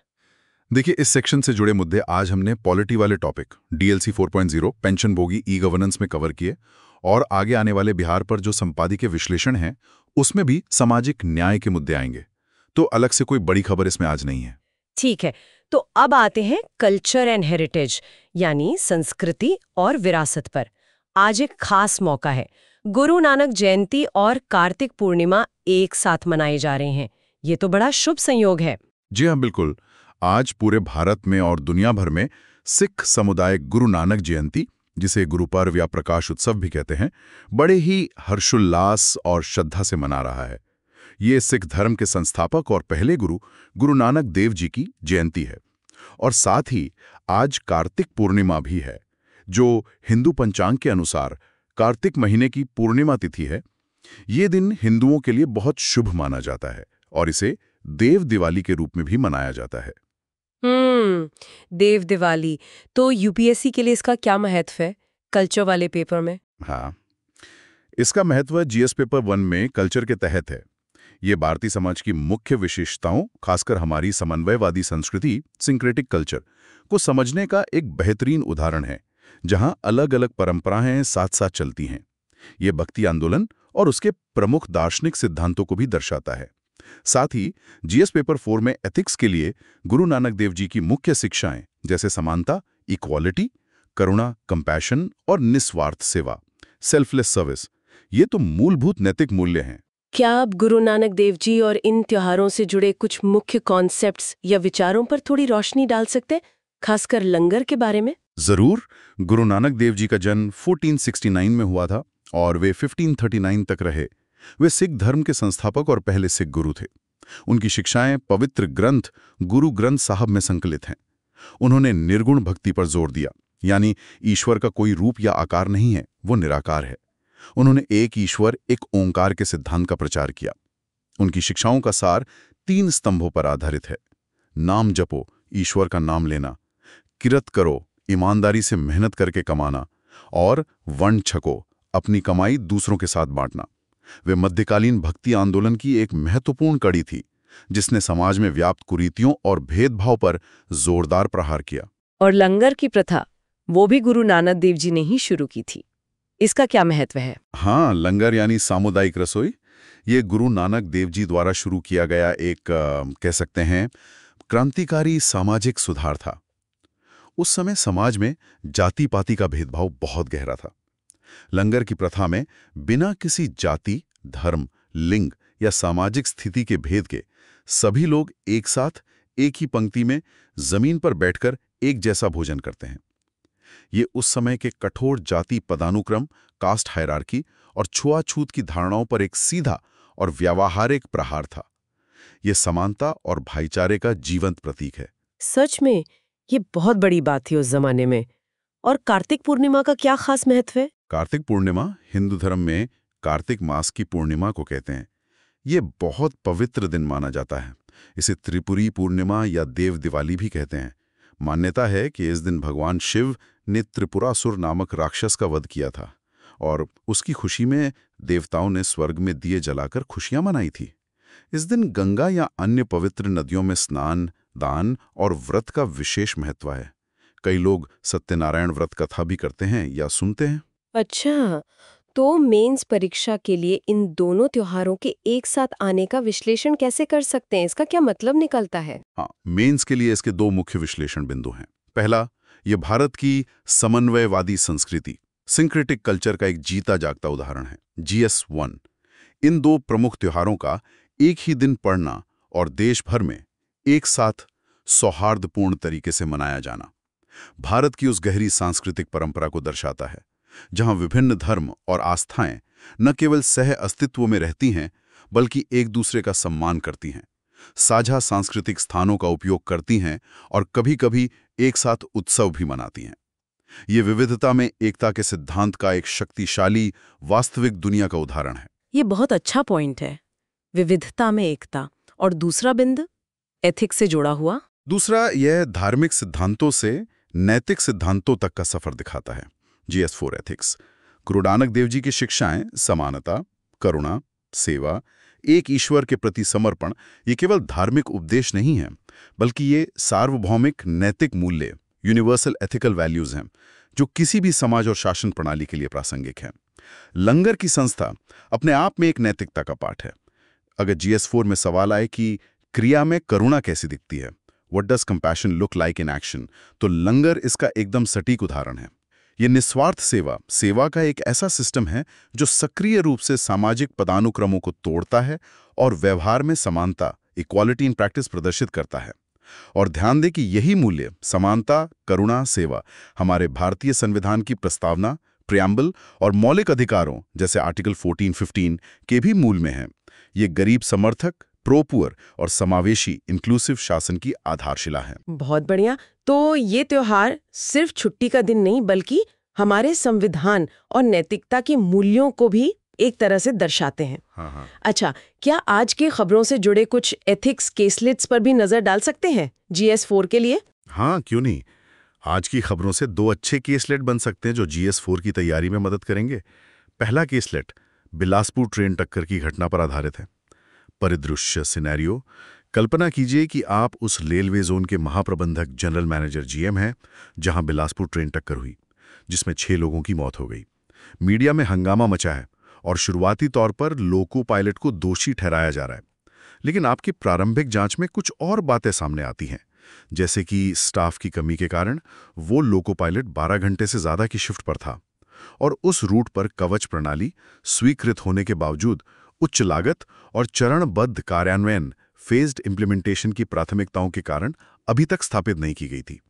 देखिए, इस सेक्शन से जुड़े मुद्दे आज हमने पॉलिटी वाले टॉपिक DLC 4.0 पेंशनभोगी ई-गवर्नेंस में कवर किए, और आगे आने वाले बिहार पर जो संपादकीय विश्लेषण है उसमें भी सामाजिक न्याय के मुद्दे आएंगे। तो अलग से कोई बड़ी खबर इसमें आज नहीं है। ठीक है, तो अब आते हैं कल्चर एंड हेरिटेज यानी संस्कृति और विरासत पर। आज एक खास मौका है, गुरु नानक जयंती और कार्तिक पूर्णिमा एक साथ मनाए जा रहे हैं। ये तो बड़ा शुभ संयोग है। जी हाँ, बिल्कुल। आज पूरे भारत में और दुनिया भर में सिख समुदाय गुरु नानक जयंती, जिसे गुरुपर्व या प्रकाश उत्सव भी कहते हैं, बड़े ही हर्षोल्लास और श्रद्धा से मना रहा है। ये सिख धर्म के संस्थापक और पहले गुरु गुरु नानक देव जी की जयंती है। और साथ ही आज कार्तिक पूर्णिमा भी है, जो हिंदू पंचांग के अनुसार कार्तिक महीने की पूर्णिमा तिथि है। ये दिन हिंदुओं के लिए बहुत शुभ माना जाता है और इसे देव दिवाली के रूप में भी मनाया जाता है। देव दिवाली। तो UPSC के लिए इसका क्या महत्व है कल्चर वाले पेपर में? हाँ, इसका महत्व GS पेपर 1 में कल्चर के तहत है। ये भारतीय समाज की मुख्य विशेषताओं, खासकर हमारी समन्वयवादी संस्कृति सिंक्रेटिक कल्चर को समझने का एक बेहतरीन उदाहरण है, जहां अलग अलग परंपराएं साथ साथ चलती हैं। ये भक्ति आंदोलन और उसके प्रमुख दार्शनिक सिद्धांतों को भी दर्शाता है। साथ ही GS पेपर 4 में एथिक्स के लिए गुरु नानक देव जी की मुख्य शिक्षाएं, जैसे समानता, इक्वालिटी, करुणा, कंपैशन और निस्वार्थ सेवा, सेल्फलेस सर्विस, ये तो मूलभूत नैतिक मूल्य हैं। क्या आप गुरु नानक देव जी और इन त्योहारों से जुड़े कुछ मुख्य कॉन्सेप्ट्स या विचारों पर थोड़ी रोशनी डाल सकते हैं, खासकर लंगर के बारे में? जरूर। गुरु नानक देव जी का जन्म 1469 में हुआ था और वे 1539 तक रहे। वे सिख धर्म के संस्थापक और पहले सिख गुरु थे। उनकी शिक्षाएं पवित्र ग्रंथ गुरु ग्रंथ साहब में संकलित हैं। उन्होंने निर्गुण भक्ति पर जोर दिया, यानी ईश्वर का कोई रूप या आकार नहीं है, वो निराकार है। उन्होंने एक ईश्वर, एक ओंकार के सिद्धांत का प्रचार किया। उनकी शिक्षाओं का सार 3 स्तंभों पर आधारित है। नाम जपो, ईश्वर का नाम लेना, किरत करो, ईमानदारी से मेहनत करके कमाना, और वर्ण छको, अपनी कमाई दूसरों के साथ बांटना। वे मध्यकालीन भक्ति आंदोलन की एक महत्वपूर्ण कड़ी थी, जिसने समाज में व्याप्त कुरीतियों और भेदभाव पर जोरदार प्रहार किया। और लंगर की प्रथा, वो भी गुरु नानक देव जी ने ही शुरू की थी। इसका क्या महत्व है? हाँ, लंगर यानी सामुदायिक रसोई, ये गुरु नानक देव जी द्वारा शुरू किया गया एक कह सकते हैं क्रांतिकारी सामाजिक सुधार था। उस समय समाज में जाति पाति का भेदभाव बहुत गहरा था। लंगर की प्रथा में बिना किसी जाति, धर्म, लिंग या सामाजिक स्थिति के भेद के सभी लोग एक साथ एक ही पंक्ति में जमीन पर बैठकर एक जैसा भोजन करते हैं। ये उस समय के कठोर जाति पदानुक्रम, कास्ट हायरार्की और छुआछूत की धारणाओं पर एक सीधा और व्यावहारिक प्रहार था। ये समानता और भाईचारे का जीवंत प्रतीक है। सच में ये बहुत बड़ी बात थी उस जमाने में। और कार्तिक पूर्णिमा का क्या खास महत्व है? कार्तिक पूर्णिमा हिंदू धर्म में कार्तिक मास की पूर्णिमा को कहते हैं। ये बहुत पवित्र दिन माना जाता है। इसे त्रिपुरी पूर्णिमा या देव दिवाली भी कहते हैं। मान्यता है कि इस दिन भगवान शिव ने त्रिपुरासुर नामक राक्षस का वध किया था और उसकी खुशी में देवताओं ने स्वर्ग में दिए जलाकर खुशियां मनाई थी। इस दिन गंगा या अन्य पवित्र नदियों में स्नान, दान और व्रत का विशेष महत्व है। कई लोग सत्यनारायण व्रत कथा भी करते हैं या सुनते हैं। अच्छा, तो मेंस परीक्षा के लिए इन दोनों त्योहारों के एक साथ आने का विश्लेषण कैसे कर सकते हैं? इसका क्या मतलब निकलता है? हाँ, मेंस के लिए इसके दो मुख्य विश्लेषण बिंदु हैं। पहला, ये भारत की समन्वयवादी संस्कृति, सिंक्रेटिक कल्चर का एक जीता जागता उदाहरण है। GS1 इन दो प्रमुख त्योहारों का एक ही दिन पड़ना और देश भर में एक साथ सौहार्दपूर्ण तरीके से मनाया जाना भारत की उस गहरी सांस्कृतिक परंपरा को दर्शाता है, जहां विभिन्न धर्म और आस्थाएं न केवल सह अस्तित्व में रहती हैं, बल्कि एक दूसरे का सम्मान करती हैं, साझा सांस्कृतिक स्थानों का उपयोग करती हैं और कभी-कभी एक साथ उत्सव भी मनाती हैं। ये विविधता में एकता के सिद्धांत का एक शक्तिशाली वास्तविक दुनिया का उदाहरण है। ये बहुत अच्छा पॉइंट है, विविधता में एकता। और दूसरा बिंदु एथिक्स से जुड़ा हुआ। दूसरा, यह धार्मिक सिद्धांतों से नैतिक सिद्धांतों तक का सफर दिखाता है। GS4 एथिक्स गुरु नानक देव जी की शिक्षाएं समानता, करुणा, सेवा, एक ईश्वर के प्रति समर्पण, ये केवल धार्मिक उपदेश नहीं है, बल्कि ये सार्वभौमिक नैतिक मूल्य, यूनिवर्सल एथिकल वैल्यूज हैं, जो किसी भी समाज और शासन प्रणाली के लिए प्रासंगिक हैं। लंगर की संस्था अपने आप में एक नैतिकता का पाठ है। अगर GS4 में सवाल आए कि क्रिया में करुणा कैसी दिखती है, what does compassion look like in action, तो लंगर इसका एकदम सटीक उदाहरण है। ये निस्वार्थ सेवा का एक ऐसा सिस्टम है जो सक्रिय रूप से सामाजिक पदानुक्रमों को तोड़ता है और व्यवहार में समानता, इक्वालिटी इन प्रैक्टिस प्रदर्शित करता है। और ध्यान दें कि यही मूल्य, समानता, करुणा, सेवा, हमारे भारतीय संविधान की प्रस्तावना, प्रियम्बल और मौलिक अधिकारों जैसे आर्टिकल 14-15 के भी मूल में है। ये गरीब समर्थक, प्रो पुअर और समावेशी इंक्लूसिव शासन की आधारशिला है। बहुत बढ़िया। तो ये त्योहार सिर्फ छुट्टी का दिन नहीं, बल्कि हमारे संविधान और नैतिकता के मूल्यों को भी एक तरह से दर्शाते हैं। हाँ। अच्छा, क्या आज की खबरों से जुड़े कुछ एथिक्स केसलेट्स पर भी नजर डाल सकते हैं GS4 के लिए? हाँ, क्यों नहीं। आज की खबरों से दो अच्छे केसलेट बन सकते हैं जो GS4 की तैयारी में मदद करेंगे। पहला केसलेट बिलासपुर ट्रेन टक्कर की घटना पर आधारित है। परिदृश्य सिनेरियो, कल्पना कीजिए कि आप उस रेलवे जोन के महाप्रबंधक जनरल मैनेजर GM हैं जहां बिलासपुर ट्रेन टक्कर हुई, जिसमें 6 लोगों की मौत हो गई। मीडिया में हंगामा मचा है और शुरुआती तौर पर लोको पायलट को दोषी ठहराया जा रहा है। लेकिन आपकी प्रारंभिक जांच में कुछ और बातें सामने आती हैं, जैसे कि स्टाफ की कमी के कारण वो लोको पायलट 12 घंटे से ज्यादा की शिफ्ट पर था और उस रूट पर कवच प्रणाली स्वीकृत होने के बावजूद उच्च लागत और चरणबद्ध कार्यान्वयन फेज्ड इम्प्लीमेंटेशन की प्राथमिकताओं के कारण अभी तक स्थापित नहीं की गई थी।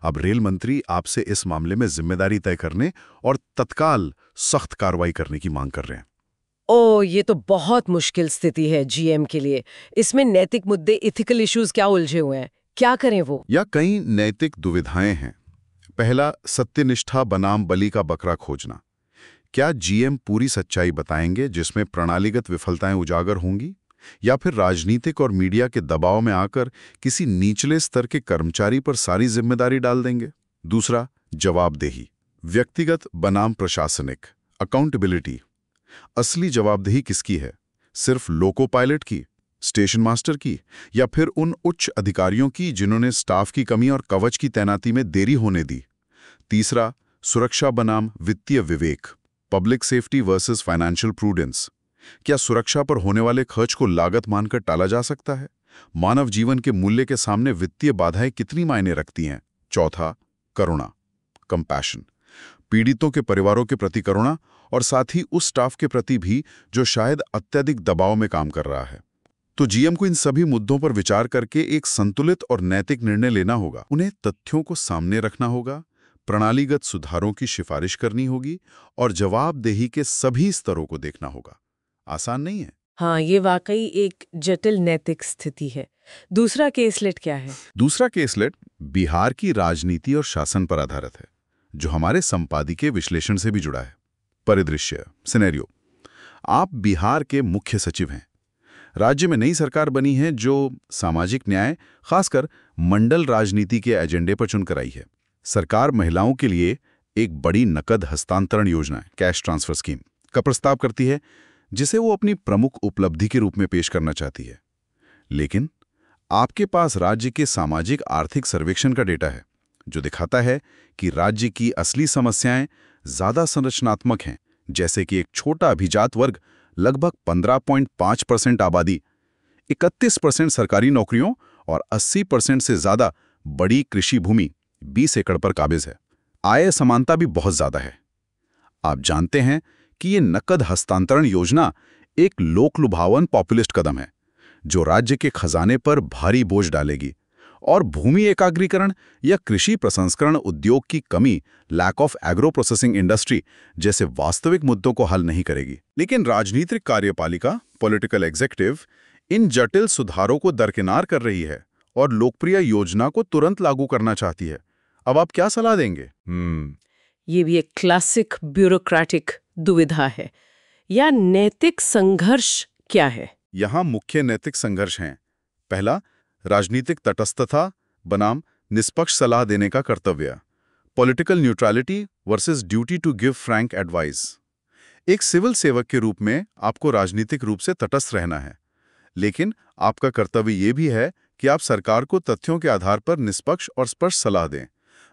अब रेल मंत्री आपसे इस मामले में जिम्मेदारी तय करने और तत्काल सख्त कार्रवाई करने की मांग कर रहे हैं। ओह, ये तो बहुत मुश्किल स्थिति है GM के लिए। इसमें नैतिक मुद्दे, इथिकल इश्यूज क्या उलझे हुए हैं, क्या करें वो? या कई नैतिक दुविधाएं हैं। पहला, सत्यनिष्ठा बनाम बलि का बकरा खोजना। क्या GM पूरी सच्चाई बताएंगे जिसमें प्रणालीगत विफलताएं उजागर होंगी, या फिर राजनीतिक और मीडिया के दबाव में आकर किसी निचले स्तर के कर्मचारी पर सारी जिम्मेदारी डाल देंगे? दूसरा, जवाबदेही, व्यक्तिगत बनाम प्रशासनिक, अकाउंटेबिलिटी। असली जवाबदेही किसकी है? सिर्फ लोको पायलट की, स्टेशन मास्टर की, या फिर उन उच्च अधिकारियों की जिन्होंने स्टाफ की कमी और कवच की तैनाती में देरी होने दी? तीसरा, सुरक्षा बनाम वित्तीय विवेक, public safety versus financial prudence. क्या सुरक्षा पर होने वाले खर्च को लागत मानकर टाला जा सकता है? मानव जीवन के मूल्य के सामने वित्तीय बाधाएं कितनी मायने रखती हैं? चौथा, करुणा, कंपैशन, पीड़ितों के परिवारों के प्रति करुणा और साथ ही उस स्टाफ के प्रति भी जो शायद अत्यधिक दबाव में काम कर रहा है। तो GM को इन सभी मुद्दों पर विचार करके एक संतुलित और नैतिक निर्णय लेना होगा। उन्हें तथ्यों को सामने रखना होगा, प्रणालीगत सुधारों की सिफारिश करनी होगी और जवाबदेही के सभी स्तरों को देखना होगा। आसान नहीं है। हाँ, ये वाकई एक जटिल नैतिक स्थिति है। दूसरा केसलेट क्या है? दूसरा केसलेट बिहार की राजनीति और शासन पर आधारित है, जो हमारे संपादकीय विश्लेषण से भी जुड़ा है। परिदृश्य, सिनेरियो। आप बिहार के मुख्य सचिव हैं। राज्य में नई सरकार बनी है जो सामाजिक न्याय, खासकर मंडल राजनीति के एजेंडे पर चुनकर आई है। सरकार महिलाओं के लिए एक बड़ी नकद हस्तांतरण योजना, कैश ट्रांसफर स्कीम, का प्रस्ताव करती है, जिसे वो अपनी प्रमुख उपलब्धि के रूप में पेश करना चाहती है। लेकिन आपके पास राज्य के सामाजिक आर्थिक सर्वेक्षण का डेटा है, जो दिखाता है कि राज्य की असली समस्याएं ज्यादा संरचनात्मक हैं, जैसे कि एक छोटा अभिजात वर्ग, लगभग 15.5% आबादी, 31% सरकारी नौकरियों और 80% से ज्यादा बड़ी कृषि भूमि 20 एकड़ पर काबिज है। आय असमानता भी बहुत ज्यादा है। आप जानते हैं कि ये नकद हस्तांतरण योजना एक लोकलुभावन पॉपुलिस्ट कदम है, जो राज्य के खजाने पर भारी बोझ डालेगी और भूमि एकाग्रीकरण या कृषि प्रसंस्करण उद्योग की कमी, lack of agro processing industry जैसे वास्तविक मुद्दों को हल नहीं करेगी। लेकिन राजनीतिक कार्यपालिका, पॉलिटिकल एग्जीक्यूटिव, इन जटिल सुधारों को दरकिनार कर रही है और लोकप्रिय योजना को तुरंत लागू करना चाहती है। अब आप क्या सलाह देंगे? ये भी एक क्लासिक ब्यूरोक्रेटिक दुविधा है। या नैतिक संघर्ष क्या है? यहाँ मुख्य नैतिक संघर्ष हैं। पहला, राजनीतिक तटस्थता बनाम निष्पक्ष सलाह देने का कर्तव्य, political neutrality versus duty to give frank advice. एक सिविल सेवक के रूप में आपको राजनीतिक रूप से तटस्थ रहना है, लेकिन आपका कर्तव्य ये भी है कि आप सरकार को तथ्यों के आधार पर निष्पक्ष और स्पष्ट सलाह दें,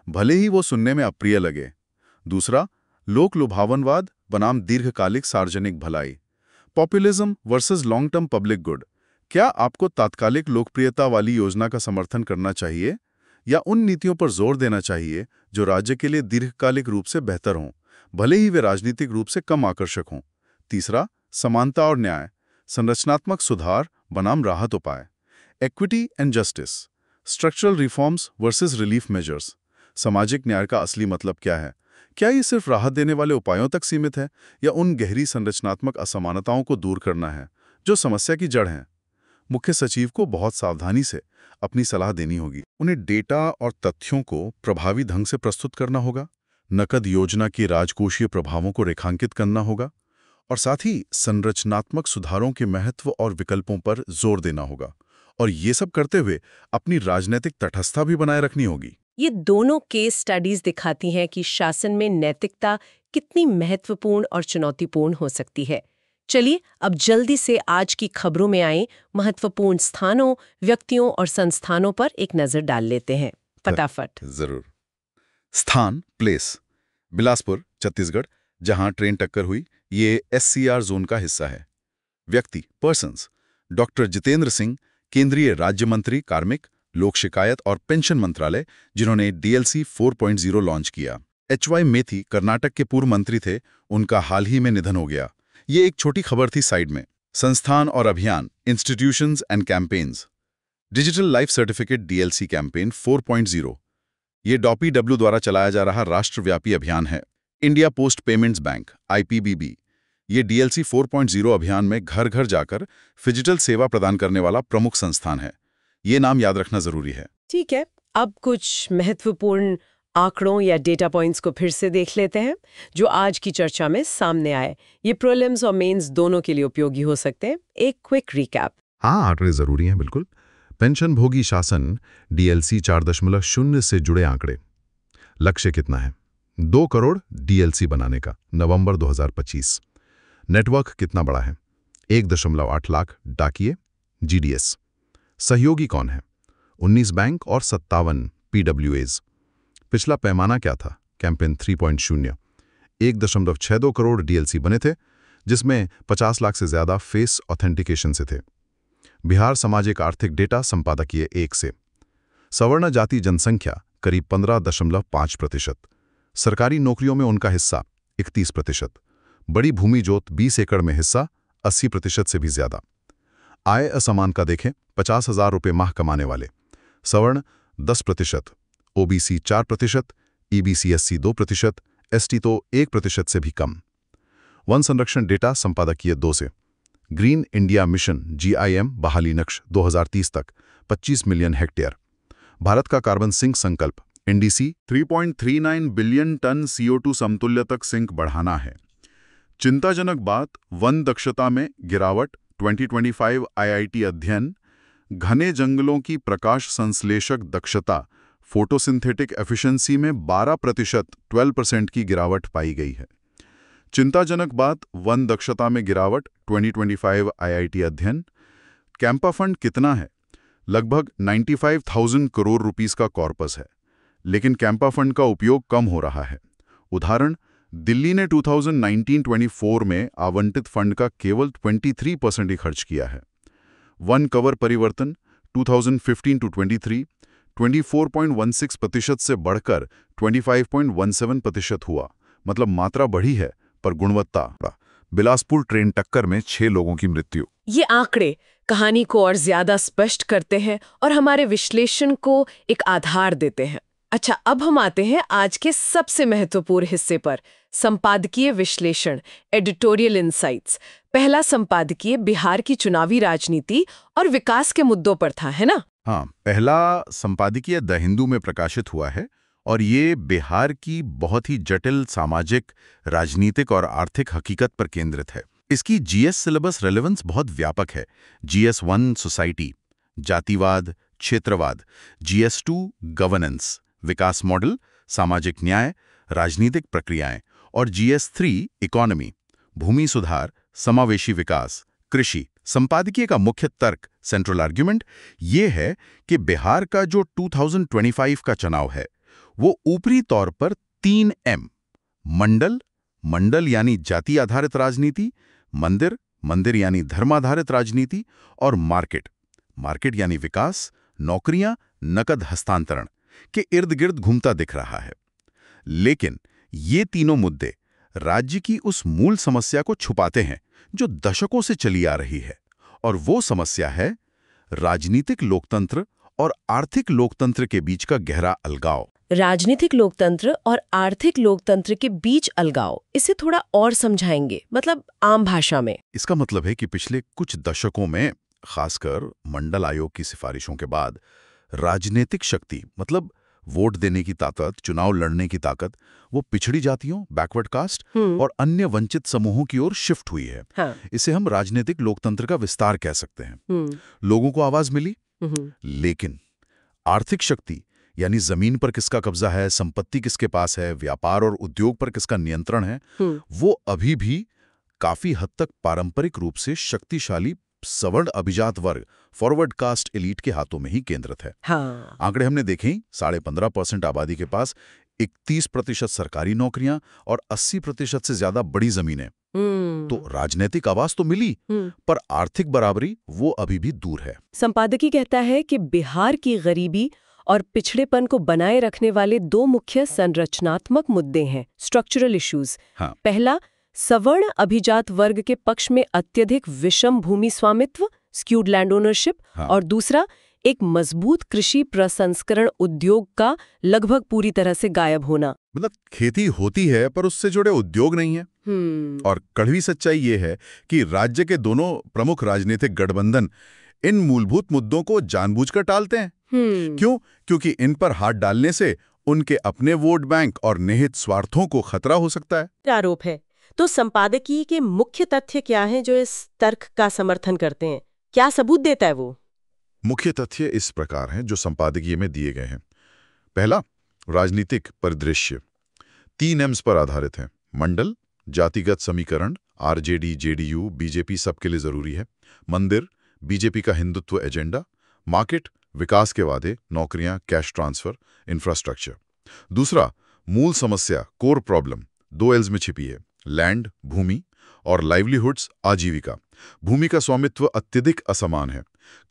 भले ही वो सुनने में अप्रिय लगे। दूसरा, लोक लुभावनवाद बनाम दीर्घकालिक सार्वजनिक भलाई, populism versus long term public good. क्या आपको तात्कालिक लोकप्रियता वाली योजना का समर्थन करना चाहिए या उन नीतियों पर जोर देना चाहिए जो राज्य के लिए दीर्घकालिक रूप से बेहतर हों, भले ही वे राजनीतिक रूप से कम आकर्षक हों? तीसरा, समानता और न्याय, संरचनात्मक सुधार बनाम राहत उपाय, equity and justice, structural reforms versus relief measures. सामाजिक न्याय का असली मतलब क्या है? क्या ये सिर्फ राहत देने वाले उपायों तक सीमित है या उन गहरी संरचनात्मक असमानताओं को दूर करना है जो समस्या की जड़ हैं? मुख्य सचिव को बहुत सावधानी से अपनी सलाह देनी होगी। उन्हें डेटा और तथ्यों को प्रभावी ढंग से प्रस्तुत करना होगा, नकद योजना के राजकोषीय प्रभावों को रेखांकित करना होगा और साथ ही संरचनात्मक सुधारों के महत्व और विकल्पों पर जोर देना होगा। और ये सब करते हुए अपनी राजनीतिक तटस्थता भी बनाए रखनी होगी। ये दोनों केस स्टडीज दिखाती हैं कि शासन में नैतिकता कितनी महत्वपूर्ण और चुनौतीपूर्ण हो सकती है। चलिए अब जल्दी से आज की खबरों में आए महत्वपूर्ण स्थानों, व्यक्तियों और संस्थानों पर एक नजर डाल लेते हैं। फटाफट। जरूर। स्थान, प्लेस, बिलासपुर, छत्तीसगढ़, जहां ट्रेन टक्कर हुई, ये SCR जोन का हिस्सा है। व्यक्ति, पर्सन्स, डॉक्टर जितेंद्र सिंह, केंद्रीय राज्य मंत्री कार्मिक, लोक शिकायत और पेंशन मंत्रालय, जिन्होंने DLC 4.0 लॉन्च किया। HY मेथी कर्नाटक के पूर्व मंत्री थे, उनका हाल ही में निधन हो गया। ये एक छोटी खबर थी साइड में। संस्थान और अभियान, institutions and campaigns, digital life certificate DLC campaign 4.0, ये DOPW द्वारा चलाया जा रहा राष्ट्रव्यापी अभियान है। India post payments bank IPBB, ये DLC 4.0 अभियान में घर घर जाकर डिजिटल सेवा प्रदान करने वाला प्रमुख संस्थान है। ये नाम याद रखना जरूरी है। ठीक है, अब कुछ महत्वपूर्ण आंकड़ों या डेटा पॉइंट्स को फिर से देख लेते हैं जो आज की चर्चा में सामने आए। ये प्रीलिम्स और मेंस दोनों के लिए उपयोगी हो सकते हैं। एक क्विक रिकैप। हाँ, आंकड़े जरूरी हैं, बिल्कुल। पेंशन भोगी शासन DLC 4.0 से जुड़े आंकड़े। लक्ष्य कितना है? 2 करोड़ DLC बनाने का, नवंबर 2025। नेटवर्क कितना बड़ा है? 1.8 लाख डाकिये, GDS। सहयोगी कौन है? 19 बैंक और 57 PWAs। पिछला पैमाना क्या था? कैंपेन 3.0, 1.62 करोड़ DLC बने थे, जिसमें 50 लाख से ज्यादा फेस ऑथेंटिकेशन से थे। बिहार सामाजिक आर्थिक डेटा संपादकीय 1 से। सवर्ण जाति जनसंख्या करीब 15.5%। सरकारी नौकरियों में उनका हिस्सा 31%। बड़ी भूमि जोत 20 एकड़ में हिस्सा 80% से भी ज्यादा। आय असमान का देखें, 50,000 रुपये माह कमाने वाले, सवर्ण 10%, OBC 4%, EBCSC 2%, ST तो 1% से भी कम। वन संरक्षण डेटा संपादकीय 2 से। ग्रीन इंडिया मिशन GIM बहाली लक्ष्य 2030 तक 25 मिलियन हेक्टेयर। भारत का कार्बन सिंक संकल्प NDC 3.39 बिलियन टन CO2 समतुल्य तक सिंक बढ़ाना है। चिंताजनक बात, वन दक्षता में गिरावट। 2025 IIT अध्ययन, घने जंगलों की प्रकाश संश्लेषक दक्षता फोटोसिंथेटिक एफिशिएंसी में 12% की गिरावट पाई गई है। चिंताजनक बात, वन दक्षता में गिरावट। 2025 IIT अध्ययन। कैंपा फंड कितना है? लगभग 95,000 करोड़ रुपीस का कॉर्पस है, लेकिन कैंपा फंड का उपयोग कम हो रहा है। उदाहरण, दिल्ली ने 2019-24 में आवंटित फंड का केवल 23% ही खर्च किया है। वन कवर परिवर्तन 2015-23 24.16% से बढ़कर 25.17% हुआ, मतलब मात्रा बढ़ी है पर गुणवत्ता। बिलासपुर ट्रेन टक्कर में 6 लोगों की मृत्यु। ये आंकड़े कहानी को और ज्यादा स्पष्ट करते हैं और हमारे विश्लेषण को एक आधार देते हैं। अच्छा, अब हम आते हैं आज के सबसे महत्वपूर्ण हिस्से पर, संपादकीय विश्लेषण, एडिटोरियल इनसाइट्स। पहला संपादकीय बिहार की चुनावी राजनीति और विकास के मुद्दों पर था, है ना? हाँ, पहला संपादकीय द हिंदू में प्रकाशित हुआ है और ये बिहार की बहुत ही जटिल सामाजिक, राजनीतिक और आर्थिक हकीकत पर केंद्रित है। इसकी GS सिलेबस रेलेवेंस बहुत व्यापक है। GS1 सोसाइटी, जातिवाद, क्षेत्रवाद। GS2 गवर्नेंस, विकास मॉडल, सामाजिक न्याय, राजनीतिक प्रक्रियाएं। और GS3 इकोनॉमी, भूमि सुधार, समावेशी विकास, कृषि। संपादकीय का मुख्य तर्क, सेंट्रल आर्ग्यूमेंट, ये है कि बिहार का जो 2025 का चुनाव है वो ऊपरी तौर पर 3M, मंडल यानी जाति आधारित राजनीति, मंदिर यानी धर्म आधारित राजनीति, और मार्केट यानी विकास, नौकरियां, नकद हस्तांतरण के इर्द गिर्द घूमता दिख रहा है। लेकिन ये तीनों मुद्दे राज्य की उस मूल समस्या को छुपाते हैं जो दशकों से चली आ रही है, और वो समस्या है राजनीतिक लोकतंत्र और आर्थिक लोकतंत्र के बीच का गहरा अलगाव। राजनीतिक लोकतंत्र और आर्थिक लोकतंत्र के बीच अलगाव, इसे थोड़ा और समझाएंगे, मतलब आम भाषा में। इसका मतलब है कि पिछले कुछ दशकों में, खासकर मंडल आयोग की सिफारिशों के बाद, राजनीतिक शक्ति, मतलब वोट देने की ताकत, चुनाव लड़ने की ताकत, वो पिछड़ी जातियों, बैकवर्ड कास्ट और अन्य वंचित समूहों की ओर शिफ्ट हुई है। हाँ। इसे हम राजनीतिक लोकतंत्र का विस्तार कह सकते हैं। लोगों को आवाज मिली, लेकिन आर्थिक शक्ति, यानी जमीन पर किसका कब्जा है, संपत्ति किसके पास है, व्यापार और उद्योग पर किसका नियंत्रण है, वो अभी भी काफी हद तक पारंपरिक रूप से शक्तिशाली सवर्ण अभिजात वर्ग, फॉरवर्ड कास्ट एलीट के हाथों में ही केंद्रित है। हाँ। आंकड़े हमने देखे, 15.5% आबादी के पास 31% सरकारी नौकरियां और 80% से ज्यादा बड़ी जमीनें। तो राजनीतिक आवाज तो मिली, पर आर्थिक बराबरी वो अभी भी दूर है। संपादकीय कहता है कि बिहार की गरीबी और पिछड़ेपन को बनाए रखने वाले 2 मुख्य संरचनात्मक मुद्दे हैं, स्ट्रक्चरल इश्यूज। हाँ। पहला, सवर्ण अभिजात वर्ग के पक्ष में अत्यधिक विषम भूमि स्वामित्व, स्क्यूड लैंड ओनरशिप। हाँ। और दूसरा, एक मजबूत कृषि प्रसंस्करण उद्योग का लगभग पूरी तरह से गायब होना। मतलब खेती होती है पर उससे जुड़े उद्योग नहीं है। और कड़वी सच्चाई ये है कि राज्य के दोनों प्रमुख राजनीतिक गठबंधन इन मूलभूत मुद्दों को जानबूझकर टालते हैं। क्यों? क्योंकि इन पर हाथ डालने से उनके अपने वोट बैंक और निहित स्वार्थों को खतरा हो सकता है। आरोप है। तो संपादकीय के मुख्य तथ्य क्या हैं जो इस तर्क का समर्थन करते हैं? क्या सबूत देता है वो? मुख्य तथ्य इस प्रकार हैं जो संपादकीय में दिए गए हैं। पहला, राजनीतिक परिदृश्य 3 M's पर आधारित है। मंडल, जातिगत समीकरण, RJD, JDU, BJP सबके लिए जरूरी है। मंदिर, BJP का हिंदुत्व एजेंडा। मार्केट, विकास के वादे, नौकरियां, कैश ट्रांसफर, इंफ्रास्ट्रक्चर। दूसरा, मूल समस्या, कोर प्रॉब्लम 2 L's में छिपी है, लैंड, भूमि, और लाइवलीहुड्स, आजीविका। भूमि का स्वामित्व अत्यधिक असमान है।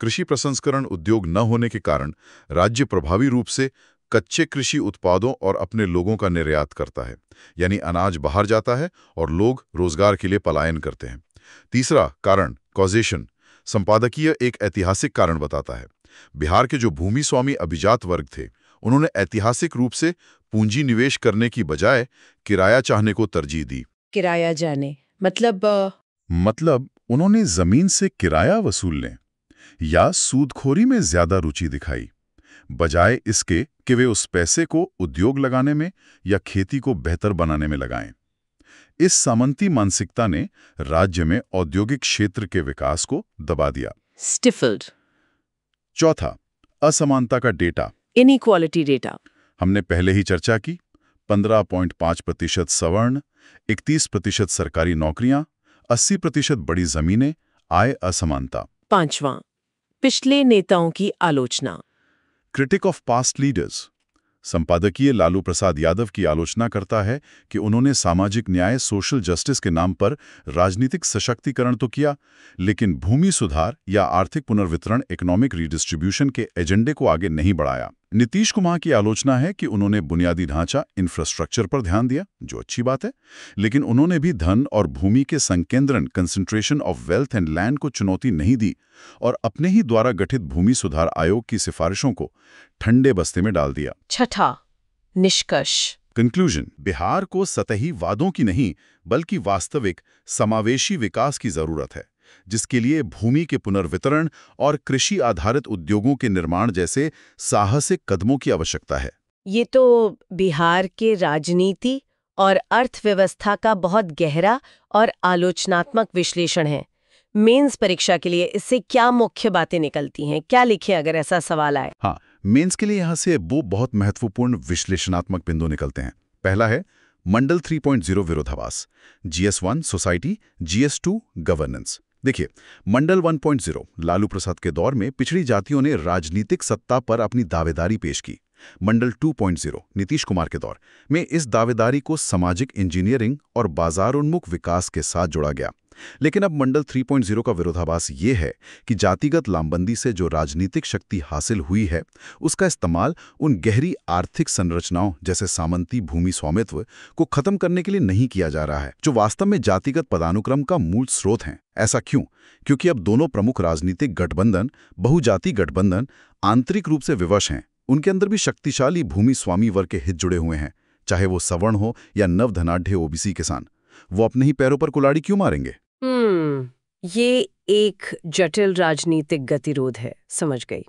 कृषि प्रसंस्करण उद्योग न होने के कारण राज्य प्रभावी रूप से कच्चे कृषि उत्पादों और अपने लोगों का निर्यात करता है, यानी अनाज बाहर जाता है और लोग रोजगार के लिए पलायन करते हैं। तीसरा कारण, कॉजेशन। संपादकीय एक ऐतिहासिक कारण बताता है। बिहार के जो भूमि स्वामी अभिजात वर्ग थे उन्होंने ऐतिहासिक रूप से पूंजी निवेश करने की बजाय किराया चाहने को तरजीह दी। किराया जाने मतलब उन्होंने जमीन से किराया वसूलने या सूदखोरी में ज्यादा रुचि दिखाई, बजाय इसके कि वे उस पैसे को उद्योग लगाने में या खेती को बेहतर बनाने में लगाएं। इस सामंती मानसिकता ने राज्य में औद्योगिक क्षेत्र के विकास को दबा दिया। स्टिफल्ड। चौथा, असमानता का डेटा, इनइक्वालिटी डेटा। हमने पहले ही चर्चा की। 15.5% सवर्ण, 31% सरकारी नौकरियां, 80% बड़ी जमीनें, आय असमानता। पांचवां, पिछले नेताओं की आलोचना। क्रिटिक ऑफ पास्ट लीडर्स, संपादकीय लालू प्रसाद यादव की आलोचना करता है कि उन्होंने सामाजिक न्याय, सोशल जस्टिस के नाम पर राजनीतिक सशक्तिकरण तो किया, लेकिन भूमि सुधार या आर्थिक पुनर्वितरण, इकोनॉमिक रीडिस्ट्रीब्यूशन के एजेंडे को आगे नहीं बढ़ाया। नीतीश कुमार की आलोचना है कि उन्होंने बुनियादी ढांचा, इंफ्रास्ट्रक्चर पर ध्यान दिया, जो अच्छी बात है, लेकिन उन्होंने भी धन और भूमि के संकेंद्रण, concentration of wealth and land को चुनौती नहीं दी और अपने ही द्वारा गठित भूमि सुधार आयोग की सिफारिशों को ठंडे बस्ते में डाल दिया। छठा, निष्कर्ष। कंक्लूजन, बिहार को सतही वादों की नहीं बल्कि वास्तविक समावेशी विकास की जरूरत है, जिसके लिए भूमि के पुनर्वितरण और कृषि आधारित उद्योगों के निर्माण जैसे साहसिक कदमों की आवश्यकता है। ये तो बिहार के राजनीति और अर्थव्यवस्था का बहुत गहरा और आलोचनात्मक विश्लेषण है। मेंस परीक्षा के लिए इससे क्या मुख्य बातें निकलती हैं? क्या लिखे अगर ऐसा सवाल आए? हाँ, मेंस के लिए यहाँ से वो बहुत महत्वपूर्ण विश्लेषणात्मक बिंदु निकलते हैं। पहला है मंडल 3.0 विरोधाभास, GS1 सोसाइटी, GS2 गवर्नेंस। देखिए, मंडल 1.0 लालू प्रसाद के दौर में पिछड़ी जातियों ने राजनीतिक सत्ता पर अपनी दावेदारी पेश की। मंडल 2.0 नीतीश कुमार के दौर में इस दावेदारी को सामाजिक इंजीनियरिंग और बाजारोन्मुख विकास के साथ जोड़ा गया। लेकिन अब मंडल 3.0 का विरोधाभास ये है कि जातिगत लामबंदी से जो राजनीतिक शक्ति हासिल हुई है, उसका इस्तेमाल उन गहरी आर्थिक संरचनाओं जैसे सामंती भूमि स्वामित्व को खत्म करने के लिए नहीं किया जा रहा है, जो वास्तव में जातिगत पदानुक्रम का मूल स्रोत हैं। ऐसा क्यों? क्योंकि अब दोनों प्रमुख राजनीतिक गठबंधन, बहुजाति गठबंधन, आंतरिक रूप से विवश हैं। उनके अंदर भी शक्तिशाली भूमि स्वामी वर्ग के हित जुड़े हुए हैं, चाहे वो सवर्ण हो या नवधनाढ़ ओबीसी किसान। वो अपने ही पैरों पर कुल्हाड़ी क्यों मारेंगे? ये एक जटिल राजनीतिक गतिरोध है, समझ गई।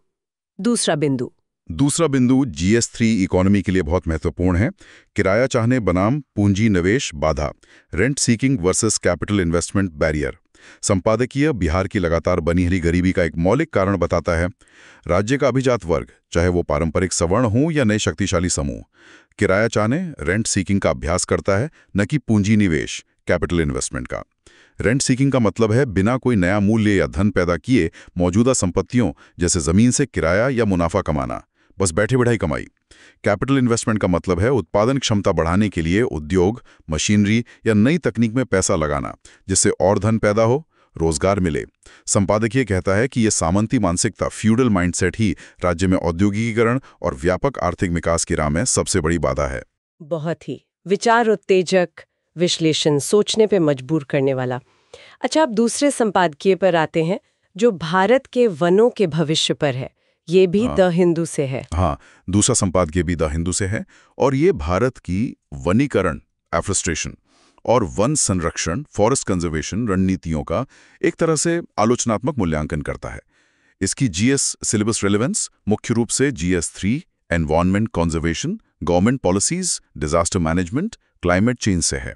दूसरा बिंदु GS3 इकोनॉमी के लिए बहुत महत्वपूर्ण है। किराया चाहने बनाम पूंजी निवेश बाधा, rent seeking versus capital investment barrier. संपादकीय बिहार की लगातार बनी हरी गरीबी का एक मौलिक कारण बताता है। राज्य का अभिजात वर्ग, चाहे वो पारंपरिक सवर्ण हो या नए शक्तिशाली समूह, किराया चाहने, रेंट सीकिंग का अभ्यास करता है, न कि पूंजी निवेश, कैपिटल इन्वेस्टमेंट का। रेंट सीकिंग का मतलब है बिना कोई नया मूल्य या धन पैदा किए मौजूदा संपत्तियों जैसे जमीन से किराया या मुनाफा कमाना, बस बैठे बिठाई कमाई। कैपिटल इन्वेस्टमेंट का मतलब है उत्पादन क्षमता बढ़ाने के लिए उद्योग, मशीनरी या नई तकनीक में पैसा लगाना, जिससे और धन पैदा हो, रोजगार मिले। संपादकीय कहता है कि यह सामंती मानसिकता, फ्यूडल माइंडसेट ही राज्य में औद्योगिकीकरण और व्यापक आर्थिक विकास की राह में सबसे बड़ी बाधा है। बहुत ही विचार उत्तेजक विश्लेषण, सोचने पे मजबूर करने वाला। अच्छा, अब दूसरे संपादकीय पर आते हैं जो भारत के वनों के भविष्य पर है। ये भी द हिंदू से है। हाँ, दूसरा संपादकीय भी द हिंदू से है और ये भारत की वनीकरण, एफोरेस्टेशन और वन संरक्षण, फॉरेस्ट कंजर्वेशन रणनीतियों का एक तरह से आलोचनात्मक मूल्यांकन करता है। इसकी GS सिलेबस रेलेवेंस मुख्य रूप से GS3 environment conservation, government policies, disaster management, climate change से है।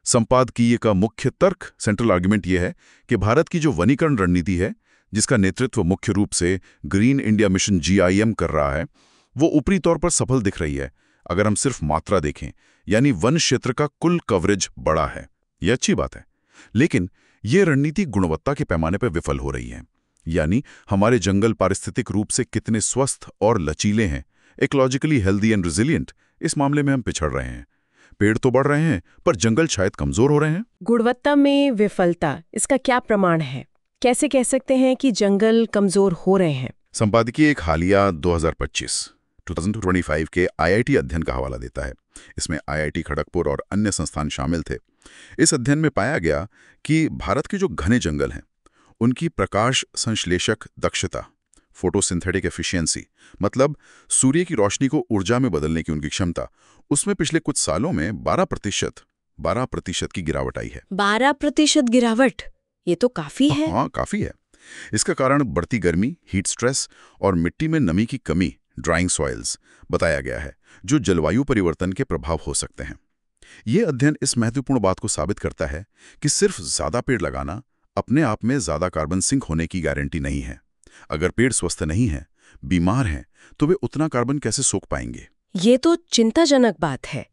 संपादकीय का मुख्य तर्क, सेंट्रल आर्गुमेंट यह है कि भारत की जो वनीकरण रणनीति है, जिसका नेतृत्व मुख्य रूप से ग्रीन इंडिया मिशन GIM कर रहा है, वो ऊपरी तौर पर सफल दिख रही है अगर हम सिर्फ मात्रा देखें, यानी वन क्षेत्र का कुल कवरेज बड़ा है। यह अच्छी बात है, लेकिन ये रणनीति गुणवत्ता के पैमाने पर विफल हो रही है। यानी हमारे जंगल पारिस्थितिक रूप से कितने स्वस्थ और लचीले हैं, इकोलॉजिकली हेल्दी एंड रिजिलियंट, इस मामले में हम पिछड़ रहे हैं। पेड़ तो बढ़ रहे हैं पर जंगल शायद कमजोर हो रहे हैं। गुणवत्ता में विफलता, इसका क्या प्रमाण है? कैसे कह सकते हैं कि जंगल कमजोर हो रहे हैं? संपादकीय एक हालिया 2025 के IIT अध्ययन का हवाला देता है। इसमें IIT खड़गपुर और अन्य संस्थान शामिल थे। इस अध्ययन में पाया गया कि भारत के जो घने जंगल हैं, उनकी प्रकाश संश्लेषक दक्षता, फोटोसिंथेटिक एफिशिएंसी, मतलब सूर्य की रोशनी को ऊर्जा में बदलने की उनकी क्षमता, उसमें पिछले कुछ सालों में 12% की गिरावट आई है। 12% गिरावट, ये तो काफी है। हाँ, काफी है। इसका कारण बढ़ती गर्मी, हीट स्ट्रेस और मिट्टी में नमी की कमी, ड्राइंग सॉइल्स, बताया गया है, जो जलवायु परिवर्तन के प्रभाव हो सकते हैं। ये अध्ययन इस महत्वपूर्ण बात को साबित करता है कि सिर्फ ज्यादा पेड़ लगाना अपने आप में ज्यादा कार्बन सिंक होने की गारंटी नहीं है। अगर पेड़ स्वस्थ नहीं है, बीमार हैं, तो वे उतना कार्बन कैसे सोख पाएंगे? ये तो चिंताजनक बात है।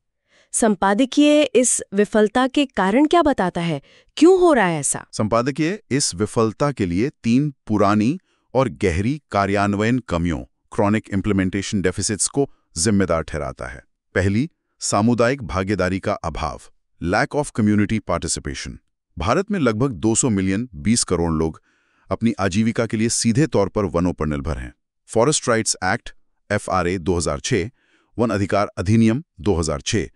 संपादकीय इस विफलता के कारण क्या बताता है? क्यों हो रहा है ऐसा? संपादकीय इस विफलता के लिए 3 पुरानी और गहरी कार्यान्वयन कमियों, क्रॉनिक इम्प्लीमेंटेशन डेफिसिट्स को जिम्मेदार ठहराता है। पहली, सामुदायिक भागीदारी का अभाव, lack of community participation. Bharat में लगभग 200 मिलियन 20 करोड़ लोग अपनी आजीविका के लिए सीधे तौर पर वनों पर निर्भर हैं। Forest rights act FRA 2006, one अधिकार अधिनियम 2006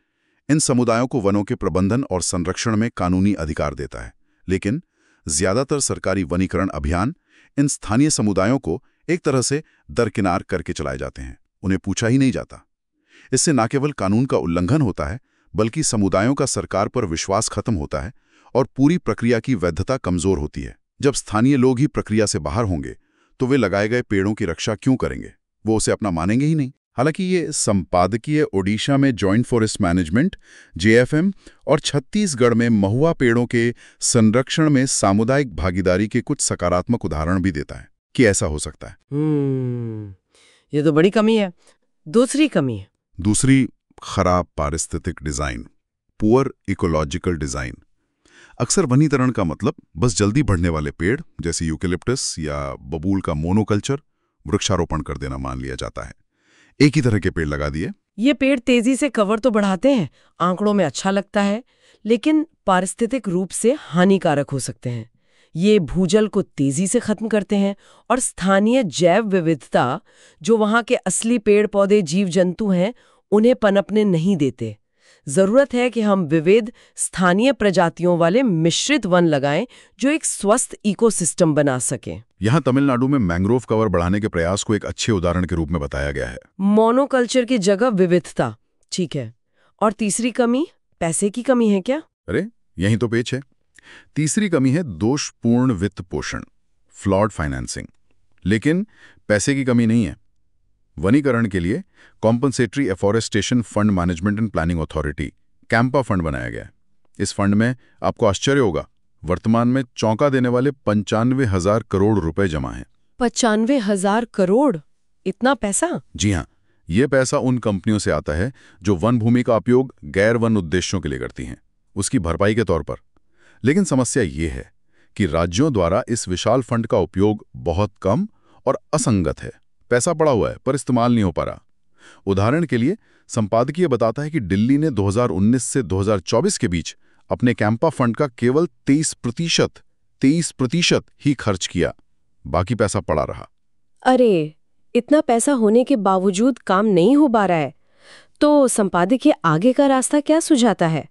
इन समुदायों को वनों के प्रबंधन और संरक्षण में कानूनी अधिकार देता है, लेकिन ज्यादातर सरकारी वनीकरण अभियान इन स्थानीय समुदायों को एक तरह से दरकिनार करके चलाए जाते हैं, उन्हें पूछा ही नहीं जाता। इससे न केवल कानून का उल्लंघन होता है, बल्कि समुदायों का सरकार पर विश्वास खत्म होता है और पूरी प्रक्रिया की वैधता कमजोर होती है। जब स्थानीय लोग ही प्रक्रिया से बाहर होंगे, तो वे लगाए गए पेड़ों की रक्षा क्यों करेंगे? वो उसे अपना मानेंगे ही नहीं। हालांकि ये संपादकीय ओडिशा में जॉइंट फॉरेस्ट मैनेजमेंट JFM और छत्तीसगढ़ में महुआ पेड़ों के संरक्षण में सामुदायिक भागीदारी के कुछ सकारात्मक उदाहरण भी देता है कि ऐसा हो सकता है। ये तो बड़ी कमी है। दूसरी कमी है। दूसरी, खराब पारिस्थितिक डिजाइन, पुअर इकोलॉजिकल डिजाइन। अक्सर वनीकरण का मतलब बस जल्दी बढ़ने वाले पेड़ जैसे यूकेलिप्टस या बबूल का मोनोकल्चर, वृक्षारोपण कर देना मान लिया जाता है। एक ही तरह के पेड़ लगा दिए। ये पेड़ तेजी से कवर तो बढ़ाते हैं, आंकड़ों में अच्छा लगता है, लेकिन पारिस्थितिक रूप से हानिकारक हो सकते हैं। ये भूजल को तेजी से खत्म करते हैं और स्थानीय जैव विविधता, जो वहाँ के असली पेड़ पौधे जीव जंतु हैं, उन्हें पनपने नहीं देते। जरूरत है कि हम विविध स्थानीय प्रजातियों वाले मिश्रित वन लगाएं जो एक स्वस्थ इकोसिस्टम बना सकें। यहाँ तमिलनाडु में मैंग्रोव कवर बढ़ाने के प्रयास को एक अच्छे उदाहरण के रूप में बताया गया है। मोनोकल्चर की जगह विविधता, ठीक है। और तीसरी कमी, पैसे की कमी है क्या? अरे यही तो पेच है। तीसरी कमी है दोषपूर्ण वित्त पोषण, फ्लॉड फाइनेंसिंग। लेकिन पैसे की कमी नहीं है। वनीकरण के लिए compensatory afforestation fund management and planning authority, CAMPA fund बनाया गया है। इस फंड में आपको आश्चर्य होगा, वर्तमान में चौंका देने वाले 95,000 करोड़ रुपए जमा हैं। 95,000 करोड़? इतना पैसा? जी हाँ, ये पैसा उन कंपनियों से आता है जो वन भूमि का उपयोग गैर वन उद्देश्यों के लिए करती हैं, उसकी भरपाई के तौर पर। लेकिन समस्या ये है कि राज्यों द्वारा इस विशाल फंड का उपयोग बहुत कम और असंगत है। पैसा पड़ा हुआ है पर इस्तेमाल नहीं हो पा रहा। उदाहरण के लिए संपादकीय बताता है कि दिल्ली ने 2019 से 2024 के बीच अपने कैंपा फंड का केवल 23% ही खर्च किया, बाकी पैसा पड़ा रहा। अरे, इतना पैसा होने के बावजूद काम नहीं हो पा रहा है। तो संपादकीय आगे का रास्ता क्या सुझाता है?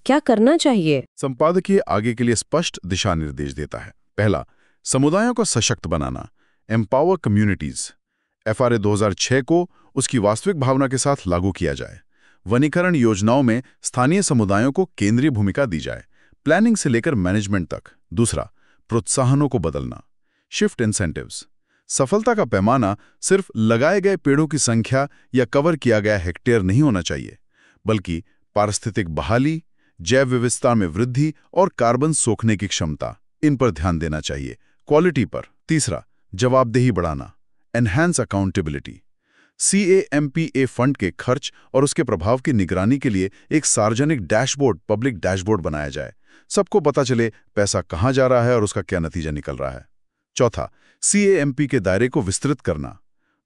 क्या करना चाहिए? संपादकीय आगे के लिए स्पष्ट दिशा निर्देश देता है। पहला, समुदायों को सशक्त बनाना, एम्पावर कम्युनिटीज। FRA 2006 को उसकी वास्तविक भावना के साथ लागू किया जाए। वनीकरण योजनाओं में स्थानीय समुदायों को केंद्रीय भूमिका दी जाए, प्लानिंग से लेकर मैनेजमेंट तक। दूसरा, प्रोत्साहनों को बदलना, शिफ्ट इंसेंटिव्स। सफलता का पैमाना सिर्फ लगाए गए पेड़ों की संख्या या कवर किया गया हेक्टेयर नहीं होना चाहिए, बल्कि पारिस्थितिक बहाली, जैव विविधता में वृद्धि और कार्बन सोखने की क्षमता, इन पर ध्यान देना चाहिए, क्वालिटी पर। तीसरा, जवाबदेही बढ़ाना, एनहांस अकाउंटेबिलिटी। CAMPA फंड के खर्च और उसके प्रभाव की निगरानी के लिए एक सार्वजनिक डैशबोर्ड, पब्लिक डैशबोर्ड बनाया जाए। सबको पता चले पैसा कहाँ जा रहा है और उसका क्या नतीजा निकल रहा है। चौथा, CAMP के दायरे को विस्तृत करना,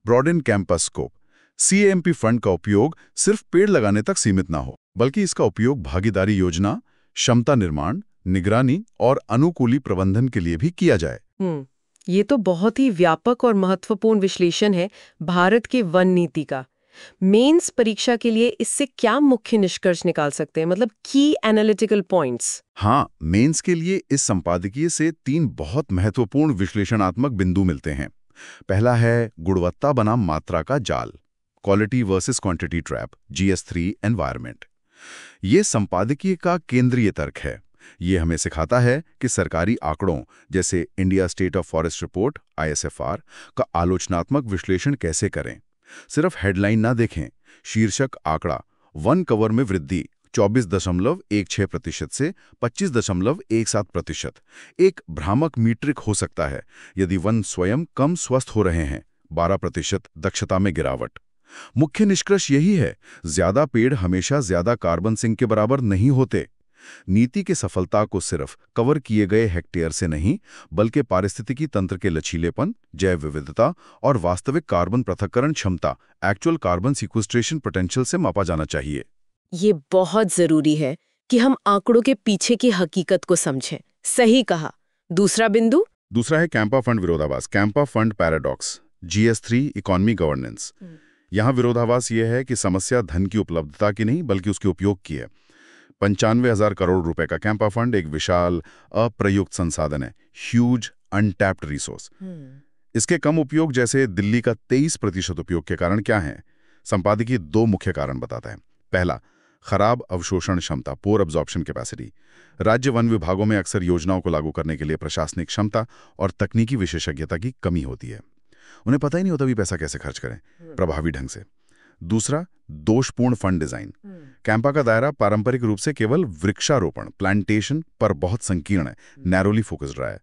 broaden campus scope. CAMP fund का उपयोग सिर्फ पेड़ लगाने तक सीमित ना हो, बल्कि इसका उपयोग भागीदारी योजना, क्षमता निर्माण, निगरानी और अनुकूली प्रबंधन के लिए भी किया जाए। ये तो बहुत ही व्यापक और महत्वपूर्ण विश्लेषण है भारत की वन नीति का। मेंस परीक्षा के लिए इससे क्या मुख्य निष्कर्ष निकाल सकते हैं, मतलब की एनालिटिकल पॉइंट्स? हाँ, मेंस के लिए इस संपादकीय से 3 बहुत महत्वपूर्ण विश्लेषणात्मक बिंदु मिलते हैं। पहला है गुणवत्ता बनाम मात्रा का जाल, quality versus quantity trap, GS3 environment. ये संपादकीय का केंद्रीय तर्क है। ये हमें सिखाता है कि सरकारी आंकड़ों जैसे India state of forest report ISFR का आलोचनात्मक विश्लेषण कैसे करें। सिर्फ हेडलाइन ना देखें, शीर्षक आंकड़ा वन कवर में वृद्धि 24.16% से 25.17% एक भ्रामक मीट्रिक हो सकता है यदि वन स्वयं कम स्वस्थ हो रहे हैं, 12% दक्षता में गिरावट। मुख्य निष्कर्ष यही है, ज्यादा पेड़ हमेशा ज्यादा कार्बन सिंक के बराबर नहीं होते। नीति की सफलता को सिर्फ कवर किए गए हेक्टेयर से नहीं, बल्कि पारिस्थितिकी तंत्र के लचीलेपन, जैव विविधता और वास्तविक कार्बन पृथक्करण क्षमता, एक्चुअल कार्बन सिक्वेस्ट्रेशन पोटेंशियल से मापा जाना चाहिए। ये बहुत जरूरी है कि हम आंकड़ों के पीछे की हकीकत को समझें। सही कहा। दूसरा बिंदु? दूसरा है कैंपा फंड विरोधाभास, CAMPA fund paradox, GS3 economy governance. यहाँ विरोधाभास यह है कि समस्या धन की उपलब्धता की नहीं बल्कि उसके उपयोग की है। 95,000 करोड़ रुपए का कैंपा फंड एक विशाल अप्रयुक्त संसाधन है, ह्यूज अनटैप्ड रिसोर्स। इसके कम उपयोग जैसे दिल्ली का 23% उपयोग के कारण क्या है? संपादकीय 2 मुख्य कारण बताता है। पहला, खराब अवशोषण क्षमता, पोर अब्जॉर्प्शन कैपेसिटी। राज्य वन विभागों में अक्सर योजनाओं को लागू करने के लिए प्रशासनिक क्षमता और तकनीकी विशेषज्ञता की कमी होती है। उन्हें पता ही नहीं होता भी पैसा कैसे खर्च करें प्रभावी ढंग से। दूसरा, दोषपूर्ण फंड डिजाइन। कैंपा का दायरा पारंपरिक रूप से केवल वृक्षारोपण प्लांटेशन पर बहुत संकीर्ण है, नैरोली फोकस्ड रहा है।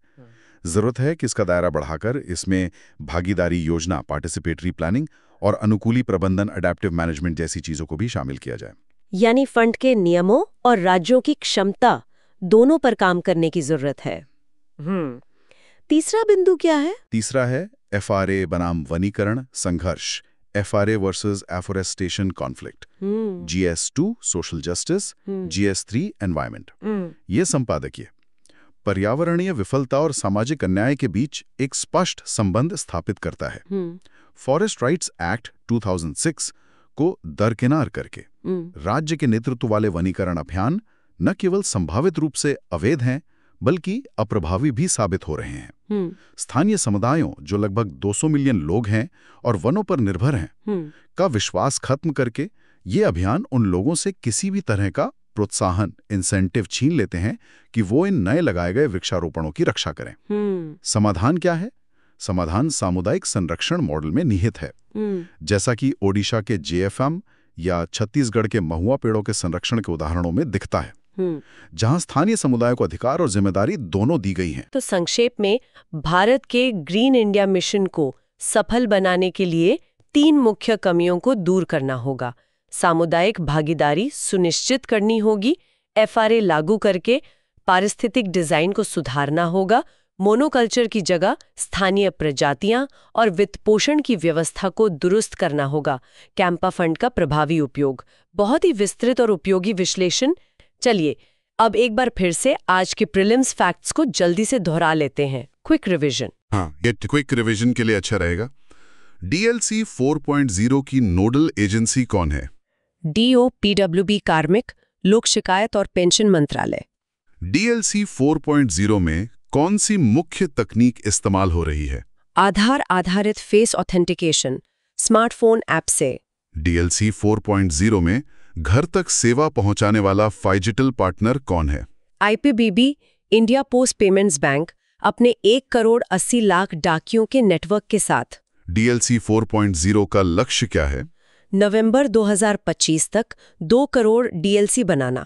जरूरत है कि इसका दायरा बढ़ाकर इसमें भागीदारी योजना, पार्टिसिपेटरी प्लानिंग और अनुकूली प्रबंधन, अडेप्टिव मैनेजमेंट जैसी चीजों को भी शामिल किया जाए। यानी फंड के नियमों और राज्यों की क्षमता दोनों पर काम करने की जरूरत है। तीसरा बिंदु क्या है? तीसरा है FRA बनाम वनीकरण संघर्ष, FRA versus afforestation conflict, GS2 social justice, GS3 environment. ये संपादकीय पर्यावरणीय विफलता और सामाजिक अन्याय के बीच एक स्पष्ट संबंध स्थापित करता है। फॉरेस्ट राइट्स एक्ट 2006 को दरकिनार करके राज्य के नेतृत्व वाले वनीकरण अभियान न केवल संभावित रूप से अवैध हैं बल्कि अप्रभावी भी साबित हो रहे हैं। स्थानीय समुदायों, जो लगभग 200 मिलियन लोग हैं और वनों पर निर्भर हैं, का विश्वास खत्म करके ये अभियान उन लोगों से किसी भी तरह का प्रोत्साहन, इंसेंटिव छीन लेते हैं कि वो इन नए लगाए गए वृक्षारोपणों की रक्षा करें। समाधान क्या है? समाधान सामुदायिक संरक्षण मॉडल में निहित है, जैसा कि ओडिशा के JFM या छत्तीसगढ़ के महुआ पेड़ों के संरक्षण के उदाहरणों में दिखता है, जहां स्थानीय समुदाय को अधिकार और जिम्मेदारी दोनों दी गई हैं। तो संक्षेप में, भारत के ग्रीन इंडिया मिशन को सफल बनाने के लिए 3 मुख्य कमियों को दूर करना होगा। सामुदायिक भागीदारी सुनिश्चित करनी होगी, FRA लागू करके पारिस्थितिक डिजाइन को सुधारना होगा, मोनोकल्चर की जगह स्थानीय प्रजातियां और वित्तपोषण की व्यवस्था को दुरुस्त करना होगा, कैंपा फंड का प्रभावी उपयोग। बहुत ही विस्तृत और उपयोगी विश्लेषण। चलिए अब एक बार फिर से आज के प्रीलिम्स फैक्ट्स को जल्दी से दोहरा लेते हैं। Quick revision. हाँ, ये क्विक रिवीजन के लिए अच्छा रहेगा। DLC 4.0 की नोडल एजेंसी कौन है? DOPWB कार्मिक, लोक शिकायत और पेंशन मंत्रालय। DLC 4.0 में कौन सी मुख्य तकनीक इस्तेमाल हो रही है? आधार आधारित फेस ऑथेंटिकेशन, स्मार्टफोन ऐप से। DLC 4.0 में घर तक सेवा पहुंचाने वाला फाइजिटल पार्टनर कौन है? IPBB, India post payments bank, अपने 1 करोड़ 80 लाख डाकियों के नेटवर्क के साथ। DLC 4.0 का लक्ष्य क्या है? नवंबर 2025 तक 2 करोड़ DLC बनाना।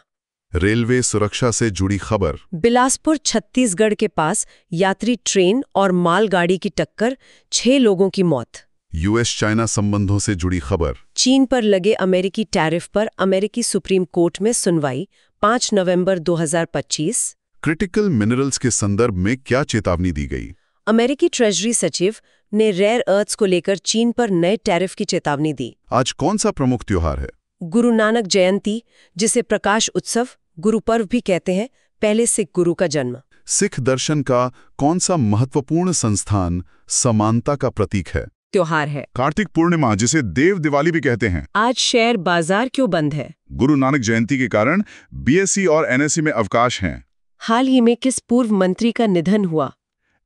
रेलवे सुरक्षा से जुड़ी खबर। बिलासपुर छत्तीसगढ़ के पास यात्री ट्रेन और मालगाड़ी की टक्कर, 6 लोगों की मौत। US चाइना संबंधों से जुड़ी खबर। चीन पर लगे अमेरिकी टैरिफ पर अमेरिकी सुप्रीम कोर्ट में सुनवाई, 5 नवंबर 2025। क्रिटिकल मिनरल्स के संदर्भ में क्या चेतावनी दी गई? अमेरिकी ट्रेजरी सचिव ने रेयर अर्थ्स को लेकर चीन पर नए टैरिफ की चेतावनी दी। आज कौन सा प्रमुख त्योहार है? गुरु नानक जयंती, जिसे प्रकाश उत्सव, गुरु पर्व भी कहते हैं, पहले सिख गुरु का जन्म। सिख दर्शन का कौन सा महत्वपूर्ण संस्थान समानता का प्रतीक है? त्योहार है कार्तिक पूर्णिमा, जिसे देव दिवाली भी कहते हैं। आज शेयर बाजार क्यों बंद है? गुरु नानक जयंती के कारण BSc और NSC में अवकाश हैं। हाल ही में किस पूर्व मंत्री का निधन हुआ?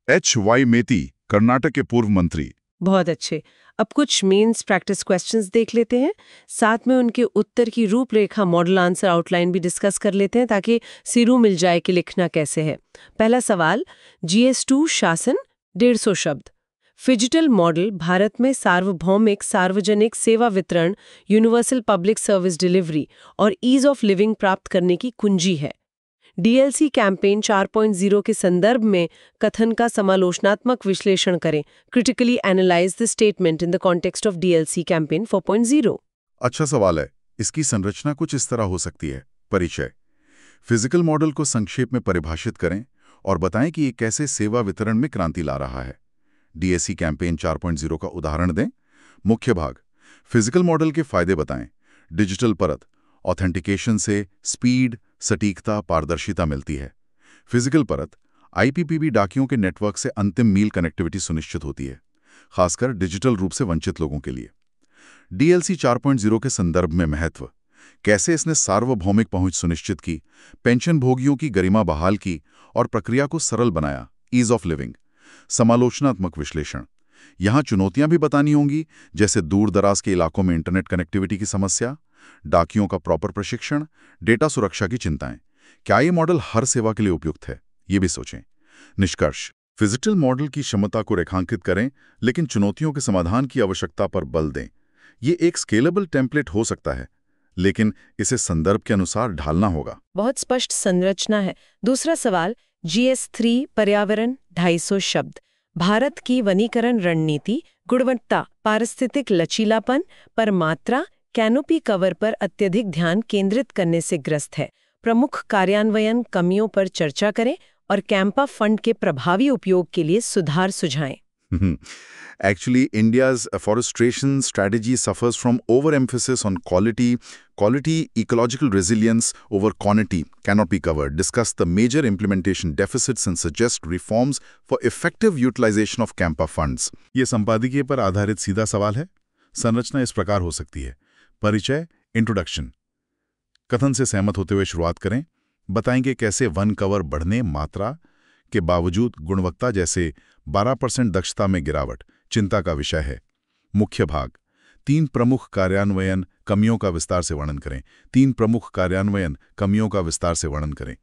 HY मेती, कर्नाटक के पूर्व मंत्री। बहुत अच्छे। अब कुछ मेंस प्रैक्टिस क्वेश्चंस देख लेते हैं, साथ में उनके उत्तर की रूपरेखा मॉडल आंसर आउटलाइन भी डिस्कस कर लेते हैं ताकि सिरू मिल जाए कि लिखना कैसे है। पहला सवाल, GS2 शासन 150 शब्द। फिजिटल मॉडल भारत में सार्वभौमिक सार्वजनिक सेवा वितरण, यूनिवर्सल पब्लिक सर्विस डिलीवरी और ईज ऑफ लिविंग प्राप्त करने की कुंजी है। DLC कैंपेन 4.0 के संदर्भ में कथन का समालोचनात्मक विश्लेषण करें। Critically analyse the statement in the context of DLC campaign 4.0। अच्छा सवाल है। इसकी संरचना कुछ इस तरह हो सकती है। परिचय, फिजिकल मॉडल को संक्षेप में परिभाषित करें और बताएं कि ये कैसे सेवा वितरण में क्रांति ला रहा है। DSC कैंपेन 4.0 का उदाहरण दें। मुख्य भाग, फिजिकल मॉडल के फायदे बताएं। डिजिटल परत, ऑथेंटिकेशन से स्पीड, सटीकता, पारदर्शिता मिलती है। फिजिकल परत, IPPB डाकियों के नेटवर्क से अंतिम मील कनेक्टिविटी सुनिश्चित होती है, खासकर डिजिटल रूप से वंचित लोगों के लिए। DLC 4.0 के संदर्भ में महत्व, कैसे इसने सार्वभौमिक पहुंच सुनिश्चित की, पेंशन भोगियों की गरिमा बहाल की और प्रक्रिया को सरल बनाया। ईज ऑफ लिविंग, समालोचनात्मक विश्लेषण, यहां चुनौतियां भी बतानी होंगी, जैसे दूर दराज के इलाकों में इंटरनेट कनेक्टिविटी की समस्या, डाकियों का प्रॉपर प्रशिक्षण, डेटा सुरक्षा की चिंताएं। क्या ये मॉडल हर सेवा के लिए उपयुक्त है, ये भी सोचें। निष्कर्ष, फिजिटल मॉडल की क्षमता को रेखांकित करें, लेकिन चुनौतियों के समाधान की आवश्यकता पर बल दें। ये एक स्केलेबल टेम्पलेट हो सकता है, लेकिन इसे संदर्भ के अनुसार ढालना होगा। बहुत स्पष्ट संरचना है। दूसरा सवाल, GS3 पर्यावरण 250 शब्द। भारत की वनीकरण रणनीति गुणवत्ता, पारिस्थितिक लचीलापन पर मात्रा, कैनोपी कवर पर अत्यधिक ध्यान केंद्रित करने से ग्रस्त है। प्रमुख कार्यान्वयन कमियों पर चर्चा करें और कैंपा फंड के प्रभावी उपयोग के लिए सुधार सुझाएं। Actually, India's afforestation strategy suffers from overemphasis on quality, ecological resilience over quantity, cannot be covered. Discuss the major implementation deficits and suggest reforms for effective utilization of CAMPA funds. ये संपादकीय पर आधारित सीधा सवाल है। संरचना इस प्रकार हो सकती है। परिचय, इंट्रोडक्शन, कथन से सहमत होते हुए शुरुआत करें। बताएंगे कैसे वन कवर बढ़ने मात्रा के बावजूद गुणवत्ता जैसे 12% दक्षता में गिरावट चिंता का विषय है। मुख्य भाग, 3 प्रमुख कार्यान्वयन कमियों का विस्तार से वर्णन करें। 3 प्रमुख कार्यान्वयन कमियों का विस्तार से वर्णन करें।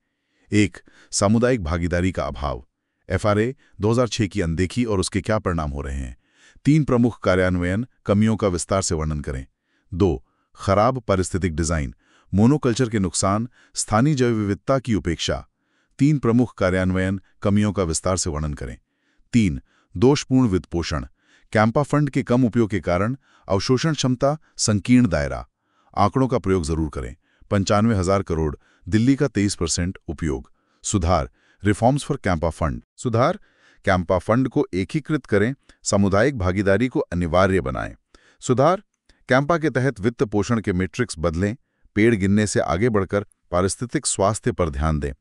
1. सामुदायिक भागीदारी का अभाव, FRA 2006 की अनदेखी और उसके क्या परिणाम हो रहे हैं। 3 प्रमुख कार्यान्वयन कमियों का विस्तार से वर्णन करें। 2. खराब पारिस्थितिक डिजाइन, मोनोकल्चर के नुकसान, स्थानीय जैव विविधता की उपेक्षा। 3 प्रमुख कार्यान्वयन कमियों का विस्तार से वर्णन करें। 3. दोषपूर्ण वित्तपोषण, कैंपा फंड के कम उपयोग के कारण अवशोषण क्षमता संकीर्ण दायरा। आंकड़ों का प्रयोग जरूर करें। 95,000 करोड़, दिल्ली का 23% उपयोग। सुधार, रिफॉर्म्स फॉर कैंपा फंड। सुधार, कैंपा फंड को एकीकृत करें, सामुदायिक भागीदारी को अनिवार्य बनाएं। सुधार, कैंपा के तहत वित्त पोषण के मैट्रिक्स बदलें, पेड़ गिनने से आगे बढ़कर पारिस्थितिक स्वास्थ्य पर ध्यान दें।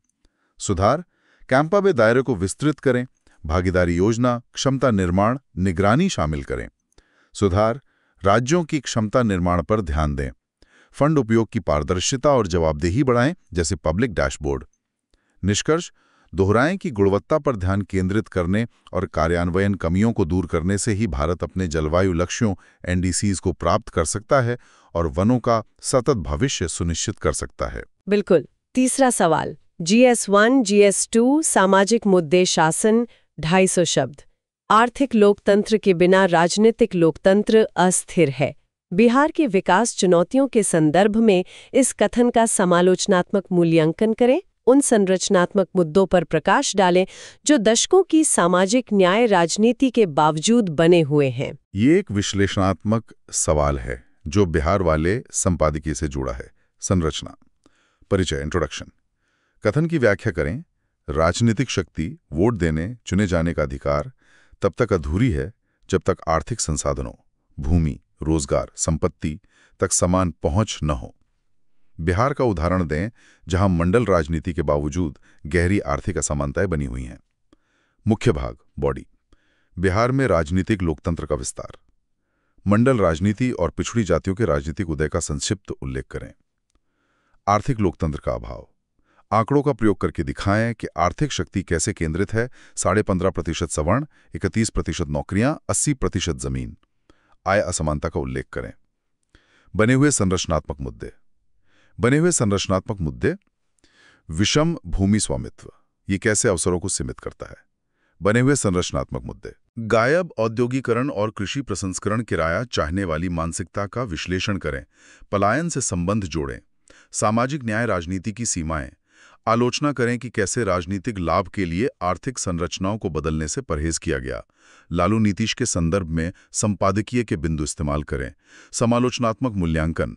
सुधार, कैंपा में दायरे को विस्तृत करें, भागीदारी योजना, क्षमता निर्माण, निगरानी शामिल करें। सुधार, राज्यों की क्षमता निर्माण पर ध्यान दें। फंड उपयोग की पारदर्शिता और जवाबदेही बढ़ाएं, जैसे पब्लिक डैशबोर्ड। निष्कर्ष, दोहराएं कि गुणवत्ता पर ध्यान केंद्रित करने और कार्यान्वयन कमियों को दूर करने से ही भारत अपने जलवायु लक्ष्यों NDCs को प्राप्त कर सकता है और वनों का सतत भविष्य सुनिश्चित कर सकता है। बिल्कुल। तीसरा सवाल, GS1, GS2 सामाजिक मुद्दे शासन 250 शब्द। आर्थिक लोकतंत्र के बिना राजनीतिक लोकतंत्र अस्थिर है। बिहार के विकास चुनौतियों के संदर्भ में इस कथन का समालोचनात्मक मूल्यांकन करें, उन संरचनात्मक मुद्दों पर प्रकाश डालें जो दशकों की सामाजिक न्याय राजनीति के बावजूद बने हुए हैं। ये एक विश्लेषणात्मक सवाल है जो बिहार वाले संपादकीय से जुड़ा है। संरचना, परिचय, इंट्रोडक्शन, कथन की व्याख्या करें। राजनीतिक शक्ति, वोट देने, चुने जाने का अधिकार तब तक अधूरी है जब तक आर्थिक संसाधनों, भूमि, रोजगार, संपत्ति तक समान पहुंच न हो। बिहार का उदाहरण दें, जहां मंडल राजनीति के बावजूद गहरी आर्थिक असमानताएं बनी हुई हैं। मुख्य भाग, बॉडी, बिहार में राजनीतिक लोकतंत्र का विस्तार। मंडल राजनीति और पिछड़ी जातियों के राजनीतिक उदय का संक्षिप्त उल्लेख करें। आर्थिक लोकतंत्र का अभाव, आंकड़ों का प्रयोग करके दिखाएं कि आर्थिक शक्ति कैसे केंद्रित है। 15.5% सवर्ण, 31% नौकरियां, 80% जमीन। आय असमानता का उल्लेख करें। बने हुए संरचनात्मक मुद्दे। विषम भूमि स्वामित्व, ये कैसे अवसरों को सीमित करता है। बने हुए संरचनात्मक मुद्दे। गायब औद्योगिकरण और कृषि प्रसंस्करण, किराया चाहने वाली मानसिकता का विश्लेषण करें। पलायन से संबंध जोड़ें। सामाजिक न्याय, राजनीति की सीमाएं। आलोचना करें कि कैसे राजनीतिक लाभ के लिए आर्थिक संरचनाओं को बदलने से परहेज किया गया। लालू नीतीश के संदर्भ में संपादकीय के बिंदु इस्तेमाल करें। समालोचनात्मक मूल्यांकन।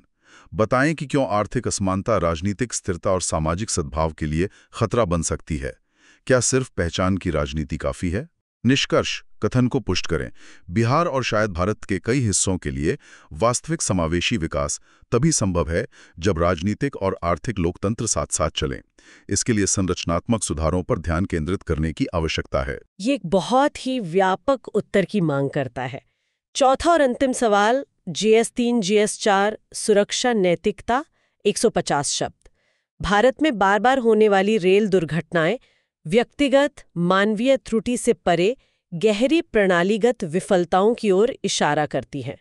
बताएं कि क्यों आर्थिक असमानता राजनीतिक स्थिरता और सामाजिक सद्भाव के लिए खतरा बन सकती है। क्या सिर्फ पहचान की राजनीति काफी है। निष्कर्ष कथन को पुष्ट करें। बिहार और शायद भारत के कई हिस्सों के लिए वास्तविक समावेशी विकास तभी संभव है जब राजनीतिक और आर्थिक लोकतंत्र साथ साथ चलें। इसके लिए संरचनात्मक सुधारों पर ध्यान केंद्रित करने की आवश्यकता है। ये एक बहुत ही व्यापक उत्तर की मांग करता है। चौथा और अंतिम सवाल, GS3, GS4, सुरक्षा नैतिकता, 150 शब्द। भारत में बार बार होने वाली रेल दुर्घटनाएं व्यक्तिगत मानवीय त्रुटि से परे गहरी प्रणालीगत विफलताओं की ओर इशारा करती हैं।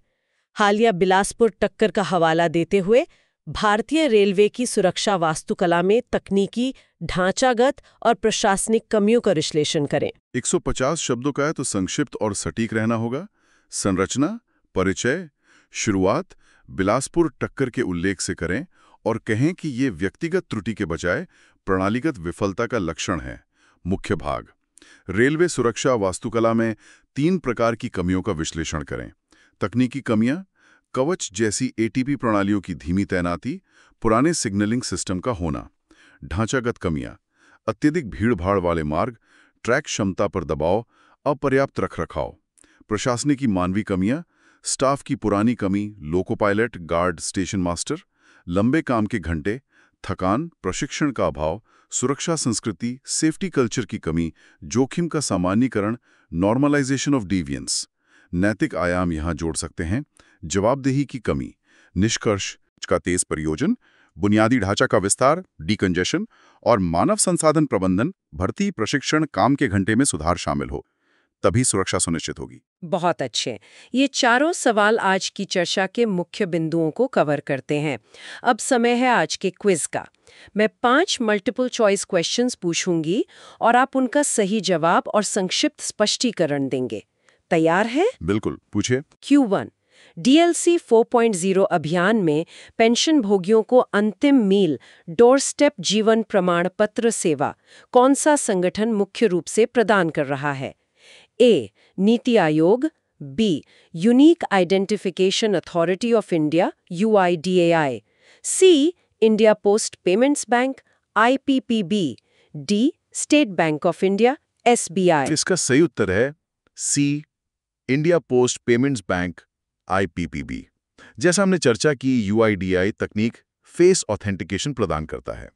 हालिया बिलासपुर टक्कर का हवाला देते हुए भारतीय रेलवे की सुरक्षा वास्तुकला में तकनीकी, ढांचागत और प्रशासनिक कमियों का विश्लेषण करें। 150 शब्दों का है तो संक्षिप्त और सटीक रहना होगा। संरचना, परिचय, शुरुआत बिलासपुर टक्कर के उल्लेख से करें और कहें कि ये व्यक्तिगत त्रुटि के बजाय प्रणालीगत विफलता का लक्षण है। मुख्य भाग। रेलवे सुरक्षा वास्तुकला में 3 प्रकार की कमियों का विश्लेषण करें। तकनीकी कमियां, कवच जैसी ATP प्रणालियों की धीमी तैनाती, पुराने सिग्नलिंग सिस्टम का होना। ढांचागत कमियां, अत्यधिक भीड़-भाड़ वाले मार्ग, ट्रैक क्षमता पर दबाव, अपर्याप्त रखरखाव। प्रशासनिकी मानवीय कमियां, स्टाफ की पुरानी कमी, loco pilot, guard, station master, लंबे काम के घंटे, थकान, प्रशिक्षण का अभाव, सुरक्षा संस्कृति, सेफ्टी कल्चर की कमी, जोखिम का सामान्यीकरण, नॉर्मलाइजेशन ऑफ डिवियंस। नैतिक आयाम यहां जोड़ सकते हैं। जवाबदेही की कमी। निष्कर्ष का तेज प्रयोजन, बुनियादी ढांचा का विस्तार, डीकंजेशन और मानव संसाधन प्रबंधन, भर्ती, प्रशिक्षण, काम के घंटे में सुधार शामिल हो, तभी सुरक्षा सुनिश्चित होगी। बहुत अच्छे। ये चारों सवाल आज की चर्चा के मुख्य बिंदुओं को कवर करते हैं। अब समय है आज के क्विज का। मैं 5 मल्टीपल चॉइस क्वेश्चंस पूछूंगी और आप उनका सही जवाब और संक्षिप्त स्पष्टीकरण देंगे। तैयार है? बिल्कुल, पूछिए। Q1, DLC 4.0 अभियान में पेंशन भोगियों को अंतिम मील डोर स्टेप जीवन प्रमाण पत्र सेवा कौन सा संगठन मुख्य रूप से प्रदान कर रहा है? A. NITI Aayog, B. Unique identification authority of India UIDAI, C. India post payments bank IPPB, D. State bank of India SBI। इसका सही उत्तर है C. India post payments bank IPPB। जैसा हमने चर्चा की, UIDAI तकनीक फेस ऑथेंटिकेशन प्रदान करता है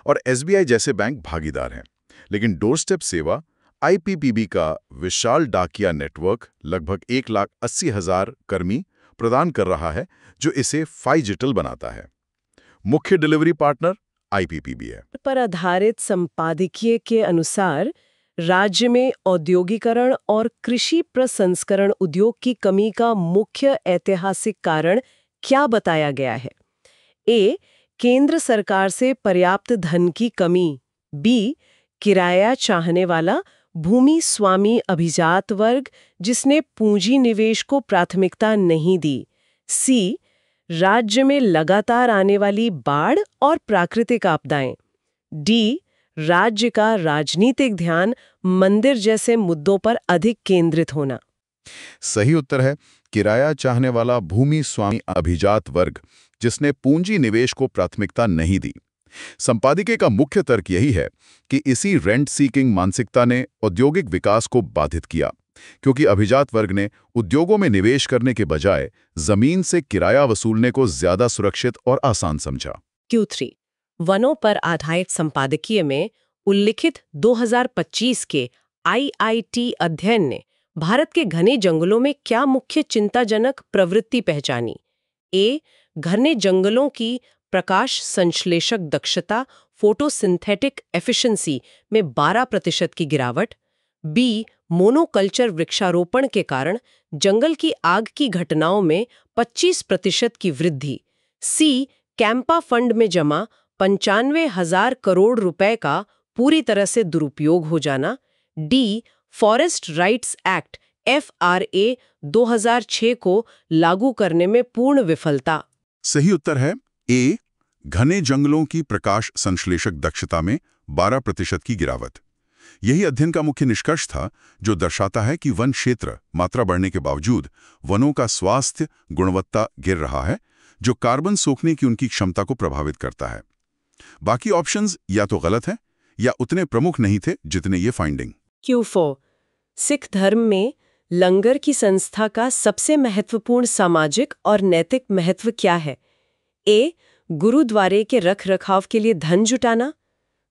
और SBI जैसे बैंक भागीदार हैं। लेकिन डोर स्टेप सेवा IPPB का विशाल डाकिया नेटवर्क लगभग 1,80,000 कर्मी प्रदान कर रहा है, जो इसे फाइजिटल बनाता है। मुख्य डिलीवरी पार्टनर IPPB है। पर आधारित संपादकीय के अनुसार राज्य में औद्योगिकरण और कृषि प्रसंस्करण उद्योग की कमी का मुख्य ऐतिहासिक कारण क्या बताया गया है? A. केंद्र सरकार से पर्याप्त धन की कमी, B. किराया चाहने वाला भूमि स्वामी अभिजात वर्ग जिसने पूंजी निवेश को प्राथमिकता नहीं दी, C. राज्य में लगातार आने वाली बाढ़ और प्राकृतिक आपदाएं, D. राज्य का राजनीतिक ध्यान मंदिर जैसे मुद्दों पर अधिक केंद्रित होना। सही उत्तर है किराया चाहने वाला भूमि स्वामी अभिजात वर्ग जिसने पूंजी निवेश को प्राथमिकता नहीं दी। संपादकीय का मुख्य तर्क यही है कि इसी रेंट सीकिंग मानसिकता ने औद्योगिक विकास को बाधित किया, क्योंकि अभिजात वर्ग ने उद्योगों में निवेश करने के बजाय जमीन से किराया वसूलने को ज्यादा सुरक्षित और आसान समझा। Q3, वनों पर आधारित संपादकीय में उल्लिखित 2025 के IIT अध्ययन ने भारत के घने जंगलों में क्या मुख्य चिंताजनक प्रवृत्ति पहचानी? A. घने जंगलों की प्रकाश संश्लेषक दक्षता फोटोसिंथेटिक एफिशिएंसी में 12% की गिरावट, बी मोनोकल्चर वृक्षारोपण के कारण जंगल की आग की घटनाओं में 25% की वृद्धि, सी कैंपा फंड में जमा 95,000 करोड़ रुपए का पूरी तरह से दुरुपयोग हो जाना, D forest rights act FRA 2006 को लागू करने में पूर्ण विफलता। सही उत्तर है ए, घने जंगलों की प्रकाश संश्लेषक दक्षता में 12% की गिरावट। यही अध्ययन का मुख्य निष्कर्ष था, जो दर्शाता है कि वन क्षेत्र मात्रा बढ़ने के बावजूद वनों का स्वास्थ्य गुणवत्ता गिर रहा है, जो कार्बन सोखने की उनकी क्षमता को प्रभावित करता है। बाकी ऑप्शंस या तो गलत हैं या उतने प्रमुख नहीं थे जितने ये फाइंडिंग। Q4 सिख धर्म में लंगर की संस्था का सबसे महत्वपूर्ण सामाजिक और नैतिक महत्व क्या है? ए गुरुद्वारे के रखरखाव के लिए धन जुटाना,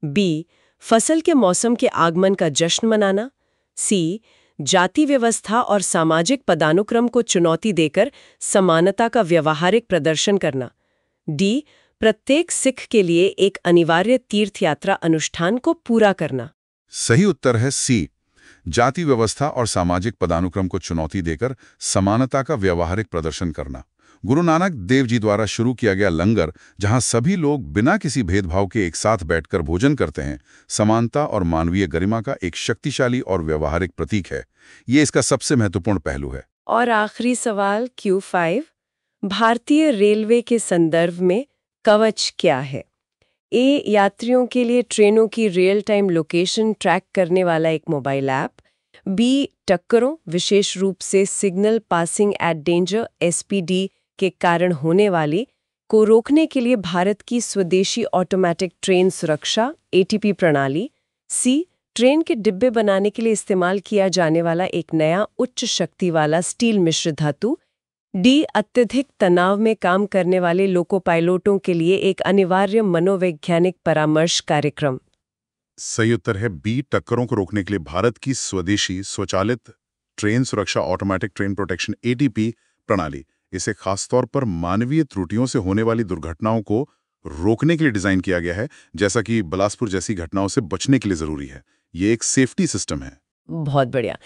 बी फसल के मौसम के आगमन का जश्न मनाना, सी जाति व्यवस्था और सामाजिक पदानुक्रम को चुनौती देकर समानता का व्यावहारिक प्रदर्शन करना, डी प्रत्येक सिख के लिए एक अनिवार्य तीर्थ यात्रा अनुष्ठान को पूरा करना। सही उत्तर है सी, जाति व्यवस्था और सामाजिक पदानुक्रम को चुनौती देकर समानता का व्यावहारिक प्रदर्शन करना। गुरु नानक देव जी द्वारा शुरू किया गया लंगर, जहां सभी लोग बिना किसी भेदभाव के एक साथ बैठकर भोजन करते हैं, समानता और मानवीय गरिमा का एक शक्तिशाली और व्यवहारिक प्रतीक है। ये इसका सबसे महत्वपूर्ण पहलू है। और आखिरी सवाल Q5 भारतीय रेलवे के संदर्भ में कवच क्या है? ए यात्रियों के लिए ट्रेनों की रियल टाइम लोकेशन ट्रैक करने वाला एक मोबाइल ऐप, बी टक्करों विशेष रूप से signal passing at danger SPD के कारण होने वाली को रोकने के लिए भारत की स्वदेशी ऑटोमेटिक ट्रेन सुरक्षा ATP प्रणाली, सी ट्रेन के डिब्बे बनाने के लिए इस्तेमाल किया जाने वाला एक नया उच्च शक्ति वाला स्टील मिश्र धातु, डी अत्यधिक तनाव में काम करने वाले लोको पायलटों के लिए एक अनिवार्य मनोवैज्ञानिक परामर्श कार्यक्रम। सही उत्तर है बी, टक्करों को रोकने के लिए भारत की स्वदेशी स्वचालित ट्रेन सुरक्षा ऑटोमेटिक ट्रेन प्रोटेक्शन ATP प्रणाली। इसे खासतौर पर मानवीय त्रुटियों से होने वाली दुर्घटनाओं को रोकने के लिए डिजाइन किया गया है, जैसा कि बिलासपुर जैसी घटनाओं से बचने के लिए जरूरी है। ये एक सेफ्टी सिस्टम है। बहुत बढ़िया।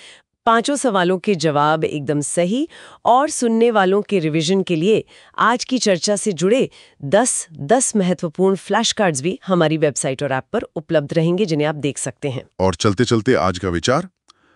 पांचों सवालों के जवाब एकदम सही। और सुनने वालों के रिवीजन के लिए आज की चर्चा से जुड़े 10 महत्वपूर्ण फ्लैश कार्ड्स भी हमारी वेबसाइट और ऐप पर उपलब्ध रहेंगे, जिन्हें आप देख सकते हैं। और चलते चलते आज का विचार,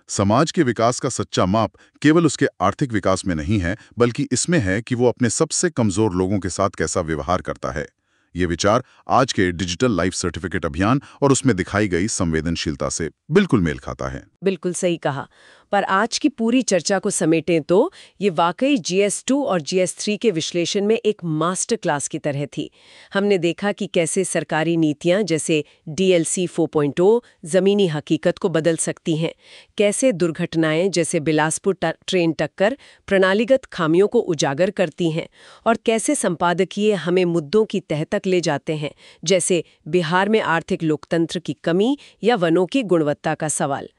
समाज के विकास का सच्चा माप केवल उसके आर्थिक विकास में नहीं है, बल्कि इसमें है कि वो अपने सबसे कमजोर लोगों के साथ कैसा व्यवहार करता है। ये विचार आज के डिजिटल लाइफ सर्टिफिकेट अभियान और उसमें दिखाई गई संवेदनशीलता से बिल्कुल मेल खाता है। बिल्कुल सही कहा। पर आज की पूरी चर्चा को समेटें तो ये वाकई GS2 और GS3 के विश्लेषण में एक मास्टर क्लास की तरह थी। हमने देखा कि कैसे सरकारी नीतियां जैसे DLC 4.0 जमीनी हकीकत को बदल सकती हैं, कैसे दुर्घटनाएं जैसे बिलासपुर ट्रेन टक्कर प्रणालीगत खामियों को उजागर करती हैं, और कैसे संपादकीय हमें मुद्दों की तह तक ले जाते हैं, जैसे बिहार में आर्थिक लोकतंत्र की कमी या वनों की गुणवत्ता का सवाल।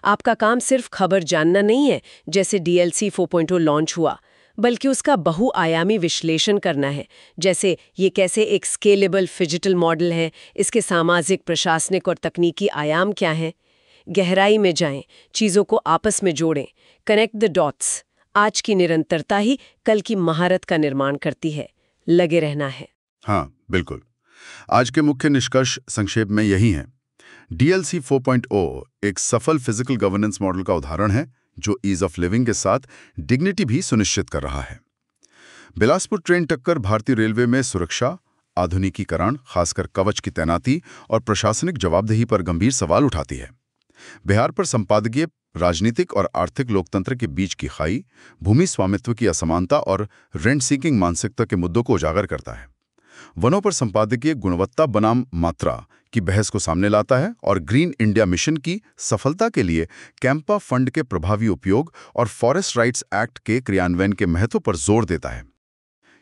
आपका काम सिर्फ खबर जानना नहीं है, जैसे DLC 4.0 लॉन्च हुआ, बल्कि उसका बहुआयामी विश्लेषण करना है, जैसे ये कैसे एक स्केलेबल फिजिटल मॉडल है, इसके सामाजिक, प्रशासनिक और तकनीकी आयाम क्या हैं। गहराई में जाएं, चीज़ों को आपस में जोड़ें, कनेक्ट द डॉट्स। आज की निरंतरता ही कल की महारत का निर्माण करती है। लगे रहना है। हाँ, बिल्कुल। आज के मुख्य निष्कर्ष संक्षेप में यही हैं। DLC 4.0 एक सफल फिजिकल गवर्नेंस मॉडल का उदाहरण है, जो ईज ऑफ लिविंग के साथ डिग्निटी भी सुनिश्चित कर रहा है। बिलासपुर ट्रेन टक्कर भारतीय रेलवे में सुरक्षा, आधुनिकीकरण, खासकर कवच की तैनाती और प्रशासनिक जवाबदेही पर गंभीर सवाल उठाती है। बिहार पर संपादकीय राजनीतिक और आर्थिक लोकतंत्र के बीच की खाई, भूमि स्वामित्व की असमानता और रेंट सीकिंग मानसिकता के मुद्दों को उजागर करता है। वनों पर संपादकीय गुणवत्ता बनाम मात्रा की बहस को सामने लाता है और ग्रीन इंडिया मिशन की सफलता के लिए कैंपा फंड के प्रभावी उपयोग और फॉरेस्ट राइट्स एक्ट के क्रियान्वयन के महत्व पर जोर देता है।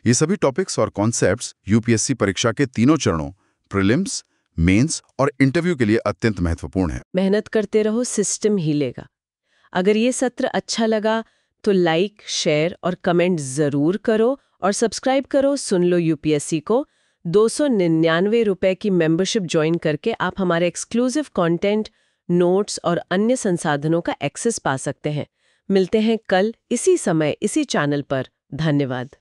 ये सभी टॉपिक्स और कॉन्सेप्ट्स UPSC परीक्षा के तीनों चरणों प्रीलिम्स, मेंस और इंटरव्यू के लिए अत्यंत महत्वपूर्ण है। मेहनत करते रहो, सिस्टम हिलेगा। अगर ये सत्र अच्छा लगा तो लाइक, शेयर और कमेंट जरूर करो, और सब्सक्राइब करो सुन लो UPSC को, ₹299 की मेंबरशिप ज्वाइन करके आप हमारे एक्सक्लूसिव कंटेंट, नोट्स और अन्य संसाधनों का एक्सेस पा सकते हैं। मिलते हैं कल इसी समय इसी चैनल पर। धन्यवाद।